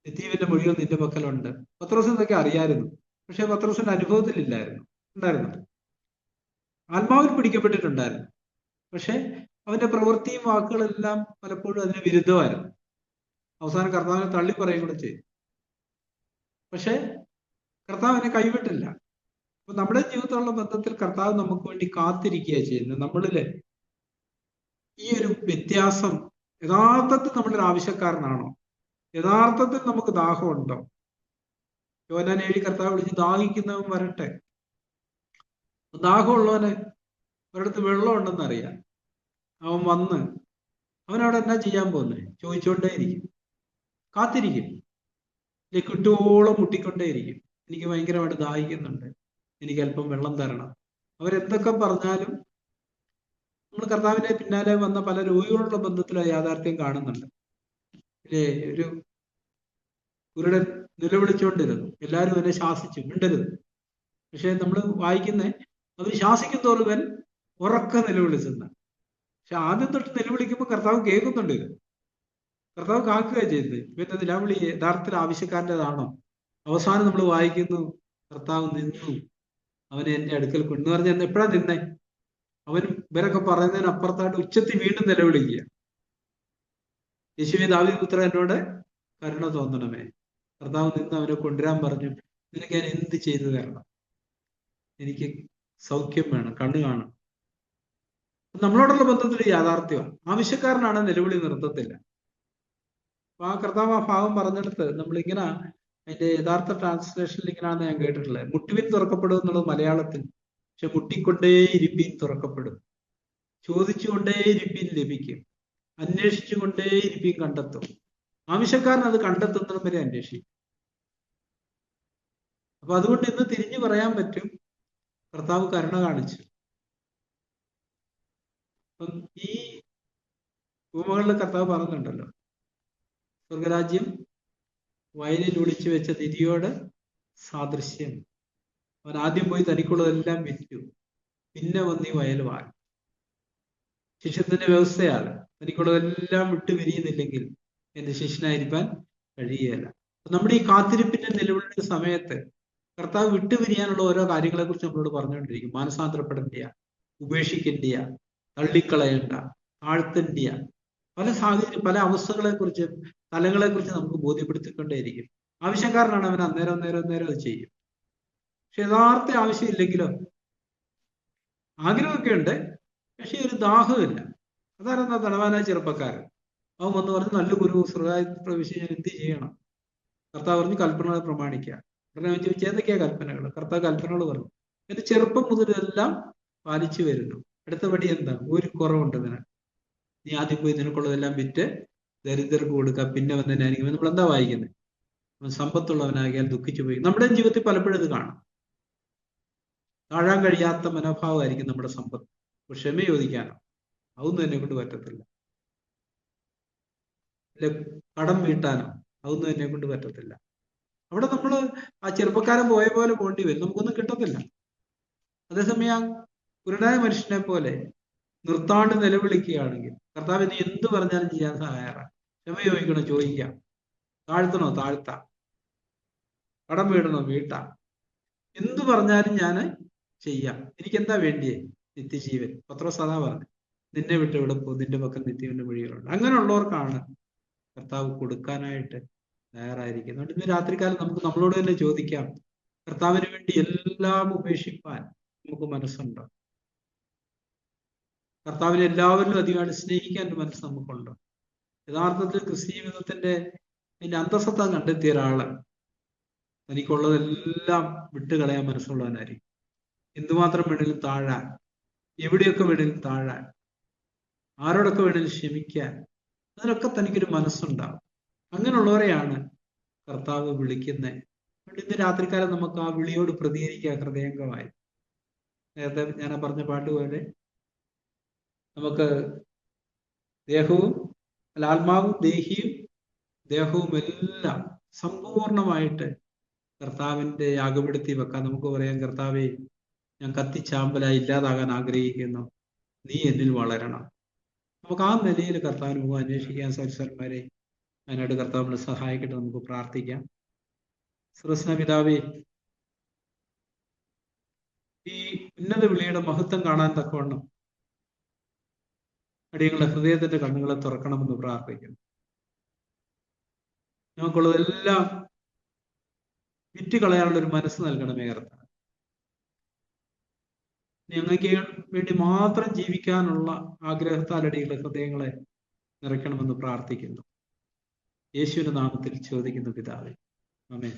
നിത്യജീവന്റെ മൊഴികൾ നിന്റെ പക്കലുണ്ട്. പത്രോസിന് ഇതൊക്കെ അറിയായിരുന്നു, പക്ഷെ പത്രോസിന്റെ അനുഭവത്തിലില്ലായിരുന്നു. ഉണ്ടായിരുന്നു, ആത്മാവിൽ പിടിക്കപ്പെട്ടിട്ടുണ്ടായിരുന്നു, പക്ഷെ അവന്റെ പ്രവൃത്തിയും വാക്കുകളെല്ലാം പലപ്പോഴും അതിന് വിരുദ്ധമായിരുന്നു. അവസാനം കർത്താവിനെ തള്ളി പറയും കൂടെ ചെയ്തു. പക്ഷെ കർത്താവ് എന്നെ കൈവിട്ടില്ല. അപ്പൊ നമ്മുടെ ജീവിതത്തിലുള്ള ബന്ധത്തിൽ കർത്താവ് നമുക്ക് വേണ്ടി കാത്തിരിക്കുകയാണ് ചെയ്യുന്നത്. നമ്മളില് ഈ ഒരു വ്യത്യാസം, യഥാർത്ഥത്തിൽ നമ്മളൊരു ആവശ്യക്കാരനാണോ? യഥാർത്ഥത്തിൽ നമുക്ക് ദാഹമുണ്ടോ? യോഹന്നാൻ 7 കർത്താവ് വിളിച്ച്, ദാഹിക്കുന്നവൻ വരട്ടെ. ദാഹമുള്ളവന് ഒരിടത്ത് വെള്ളം ഉണ്ടെന്നറിയാം. അവൻ വന്ന് അവനവിടെ എന്നാ ചെയ്യാൻ പോകുന്നത്? ചോദിച്ചുകൊണ്ടേയിരിക്കും, കാത്തിരിക്കും, കിട്ടുവോളം മുട്ടിക്കൊണ്ടേയിരിക്കും. എനിക്ക് ഭയങ്കരമായിട്ട് ദാഹിക്കുന്നുണ്ട്, എനിക്ക് അല്പം വെള്ളം തരണം. അവരെന്തൊക്കെ പറഞ്ഞാലും നമ്മൾ കർത്താവിന്റെ പിന്നാലെ വന്ന പല രോഗികളുടെ ബന്ധത്തിൽ യാഥാർത്ഥ്യം കാണുന്നുണ്ട്. ഇല്ലേ? ഒരു കുരുടൻ നിലവിളിച്ചുകൊണ്ടിരുന്നു, എല്ലാവരും എന്നെ ശാസിച്ചു, മിണ്ടരുത്. പക്ഷെ നമ്മൾ വായിക്കുന്ന അത് ശാസിക്കും തോറും ഉറക്ക നിലവിളിച്ചെന്ന്. പക്ഷെ ആദ്യം തൊട്ട് നിലവിളിക്കുമ്പോൾ കർത്താവ് കേൾക്കുന്നുണ്ട്. ഇത് കർത്താവ് കാക്കുകയാണ് ചെയ്യുന്നത്. പിന്നെ നിലവിളി യഥാർത്ഥത്തിൽ ആവശ്യക്കാരൻ്റെതാണോ? അവസാനം നമ്മൾ വായിക്കുന്നു, കർത്താവ് നിന്നു അവനെ എന്റെ അടുക്കൽ കൊണ്ടു പറഞ്ഞ എപ്പോഴാ നിന്നേ? അവൻ ഇവരൊക്കെ പറയുന്നതിന് അപ്പുറത്തായിട്ട് ഉച്ചത്തിൽ വീണ്ടും നിലവിളിക്കുക, യേശുവേ ദാവീദ് പുത്ര എന്നോട് കരുണ തോന്നണമേ. കർത്താവ് നിന്ന് അവനെ കൊണ്ടുവരാൻ പറഞ്ഞു. നിനക്ക് ഞാൻ എന്ത് ചെയ്തു തരണം? എനിക്ക് സൗഖ്യം വേണം, കണ്ണ് കാണണം. നമ്മളോടുള്ള ബന്ധത്തിൽ യാഥാർത്ഥ്യമാണ്. ആവശ്യക്കാരനാണ്, നിലവിളി നിർത്തത്തില്ല. അപ്പൊ ആ കർത്താവ് ആ ഭാഗം പറഞ്ഞെടുത്ത് നമ്മളിങ്ങനെ അതിന്റെ യഥാർത്ഥ ട്രാൻസ്ലേഷനിൽ ഇങ്ങനെയാണെന്ന് ഞാൻ കേട്ടിട്ടുള്ളത്. മുട്ടുവിൻ തുറക്കപ്പെടും എന്നുള്ളത് മലയാളത്തിൽ, പക്ഷെ മുട്ടിക്കൊണ്ടേ ഇരിപ്പീൻ തുറക്കപ്പെടും, ചോദിച്ചുകൊണ്ടേ ഇരിപ്പീൻ ലഭിക്കും, അന്വേഷിച്ചുകൊണ്ടേ ഇരിപ്പീൻ കണ്ടെത്തും. ആവശ്യക്കാരൻ അത് കണ്ടെത്തുന്നതും വരെ അന്വേഷിക്കും. അപ്പൊ അതുകൊണ്ട് ഇന്ന് തിരിഞ്ഞു പറയാൻ പറ്റും, കർത്താവ് കരുണ കാണിച്ചു. അപ്പം ഈ ഉപമകളിൽ കർത്താവ് പറയുന്നുണ്ടല്ലോ, സ്വർഗരാജ്യം വയലിൽ ഒളിച്ചു വെച്ച നിധിയോട് സാദൃശ്യം. അവൻ ആദ്യം പോയി തനിക്കുള്ളതെല്ലാം വിറ്റു, പിന്നെ വന്ന് ഈ വയൽ വാങ്ങി. ശിഷ്യത്തിന്റെ വ്യവസ്ഥയാണ്, തനിക്കുള്ളതെല്ലാം വിട്ടു പിരിയുന്നില്ലെങ്കിൽ എന്റെ ശിഷ്യനായിരിക്കാൻ കഴിയുകയില്ല. നമ്മുടെ ഈ കാത്തിരിപ്പിന്റെ നിലവിളിയുടെ സമയത്ത് കർത്താവ് വിട്ടുപിരിയാനുള്ള ഓരോ കാര്യങ്ങളെ കുറിച്ച് നമ്മളോട് പറഞ്ഞുകൊണ്ടിരിക്കും. മാനസാന്തരപ്പെടേണ്ടിയ, ഉപേക്ഷിക്കേണ്ടിയ, തള്ളിക്കളയേണ്ട, താഴ്ത്തേണ്ടിയ, പല സാഹചര്യം, പല അവസ്ഥകളെ കുറിച്ച്, തലങ്ങളെ കുറിച്ച് നമുക്ക് ബോധ്യപ്പെടുത്തിക്കൊണ്ടേയിരിക്കും. ആവശ്യക്കാരനാണ്, അവൻ അന്നേരം അത് ചെയ്യും. പക്ഷെ യഥാർത്ഥ ആവശ്യമില്ലെങ്കിലോ, ആഗ്രഹമൊക്കെ ഉണ്ട്, പക്ഷെ ഒരു ദാഹമില്ല. അതാരെന്താ ധനവാനായ ചെറുപ്പക്കാരൻ, അവൻ വന്ന് പറഞ്ഞ് നല്ല ഗുരു സ്വർഗ്ഗരാജ്യത്തിൽ പ്രവേശിച്ച് ഞാൻ എന്ത് ചെയ്യണം? കർത്താവ് പറഞ്ഞു കൽപ്പനകളെ പ്രമാണിക്കുക. ഉടനെ അവൻ ചോദിച്ചു ഏതൊക്കെയാ കൽപ്പനകൾ? കർത്താവ് കൽപ്പനകൾ പറഞ്ഞു. എന്റെ ചെറുപ്പം മുതൽ ഇതെല്ലാം പാലിച്ചു വരുന്നു. അടുത്ത പടി എന്താ? ഒരു കുറവുണ്ട് നിനക്ക്. നീ ആദ്യം പോയി നിനക്കുള്ളതെല്ലാം വിറ്റ് ദരിദ്രർക്ക് കൊടുക്കുക, പിന്നെ വന്ന് എന്നായിരിക്കും. നമ്മൾ എന്താ വായിക്കുന്നത്? സമ്പത്തുള്ളവനാകിയാൽ ദുഃഖിച്ചു പോയി. നമ്മുടെ ജീവിതത്തിൽ പലപ്പോഴും ഇത് കാണാം. താഴാൻ കഴിയാത്ത മനോഭാവമായിരിക്കും നമ്മുടെ സമ്പത്ത്. ക്ഷമ ചോദിക്കാനോ അതൊന്നും എന്നെ കൊണ്ട് പറ്റത്തില്ല. അല്ലെ കടം വീട്ടാനോ അതൊന്നും എന്നെ കൊണ്ട് പറ്റത്തില്ല. അവിടെ നമ്മൾ ആ ചെറുപ്പക്കാരൻ പോയ പോലെ പോണ്ടി വരും, നമുക്കൊന്നും കിട്ടത്തില്ല. അതേസമയം ആ കുരുടായ മനുഷ്യനെ പോലെ നിർത്താണ്ട് നിലവിളിക്കുകയാണെങ്കിൽ കർത്താവ് നീ എന്ത് പറഞ്ഞാലും ചെയ്യാൻ സഹായമാണ്. ക്ഷമ ചോദിക്കണോ ചോദിക്കാം, താഴ്ത്തണോ താഴ്ത്താം, കടം വീടണോ വീട്ടാം, എന്ത് പറഞ്ഞാലും ഞാൻ ചെയ്യാം. എനിക്കെന്താ വേണ്ടിയേ? നിത്യജീവൻ. പത്രോസ് അതാ പറഞ്ഞു, നിന്നെ വിട്ട് ഇവിടെ പോകും, നിന്റെ പക്കം നിത്യവന്റെ വഴികളുണ്ട്. അങ്ങനെയുള്ളവർക്കാണ് കർത്താവ് കൊടുക്കാനായിട്ട് തയ്യാറായിരിക്കുന്നത്. ഇന്ന് രാത്രികാലം നമുക്ക് നമ്മളോട് തന്നെ ചോദിക്കാം, കർത്താവിന് വേണ്ടി എല്ലാം ഉപേക്ഷിപ്പാൻ നമുക്ക് മനസ്സുണ്ടോ? കർത്താവിനെ എല്ലാവരിലും അധികമായിട്ട് സ്നേഹിക്കാൻ ഒരു മനസ്സ് നമുക്കുണ്ടോ? യഥാർത്ഥത്തിൽ ക്രിസ്തീയ ജീവിതത്തിന്റെ അതിന്റെ അന്തസത്ത കണ്ടെത്തിയ ഒരാള് തനിക്കുള്ളതെല്ലാം വിട്ടുകളയാൻ മനസ്സുള്ളവനായിരിക്കും. എന്തുമാത്രം വേണേലും താഴാൻ, എവിടെയൊക്കെ വേണേലും താഴാൻ, ആരോടൊക്കെ വേണേലും ക്ഷമിക്കാൻ, അതിനൊക്കെ തനിക്കൊരു മനസ്സുണ്ടാവും. അങ്ങനെയുള്ളവരെയാണ് കർത്താവ് വിളിക്കുന്നത്. അതുകൊണ്ട് ഇന്ന് രാത്രികാലം നമുക്ക് ആ വിളിയോട് പ്രതികരിക്കുക ഹൃദയംഗമായി. നേരത്തെ ഞാൻ പറഞ്ഞ പാട്ട് പോലെ നമുക്ക് ദേഹവും ആത്മാവും ദേഹിയും ദേഹവും എല്ലാം സമ്പൂർണമായിട്ട് കർത്താവിന്റെ യാഗപ്പെടുത്തി വെക്കാൻ നമുക്ക് പറയാം, കർത്താവെ ഞാൻ കത്തിച്ചാമ്പലായി ഇല്ലാതാകാൻ ആഗ്രഹിക്കുന്നു, നീ എന്നിൽ വളരണം. നമുക്ക് ആ നിലയിൽ കർത്താവിന് മുഖം അന്വേഷിക്കാൻ സഹോദരന്മാരെ, അതിനായിട്ട് കർത്താവിനെ സഹായിക്കട്ടെ. നമുക്ക് പ്രാർത്ഥിക്കാം. സ്വർഗ്ഗസ്ഥനായ പിതാവേ, ഈ ഉന്നത വിളിയുടെ മഹത്വം കാണാൻ തക്കവണ്ണം അടിയങ്ങളുടെ ഹൃദയത്തിന്റെ കണ്ണുകളെ തുറക്കണമെന്ന് പ്രാർത്ഥിക്കുന്നു. നമുക്കുള്ളതെല്ലാം വിറ്റുകളയാനുള്ള ഒരു മനസ്സ് നൽകണമേ കർത്താവേ. ഞങ്ങൾക്ക് വേണ്ടി മാത്രം ജീവിക്കാനുള്ള ആഗ്രഹത്താൽ അടിയുടെ ഹൃദയങ്ങളെ നിറയ്ക്കണമെന്ന് പ്രാർത്ഥിക്കുന്നു. യേശുവിന്റെ നാമത്തിൽ ചോദിക്കുന്നു പിതാവേ, ആമേൻ.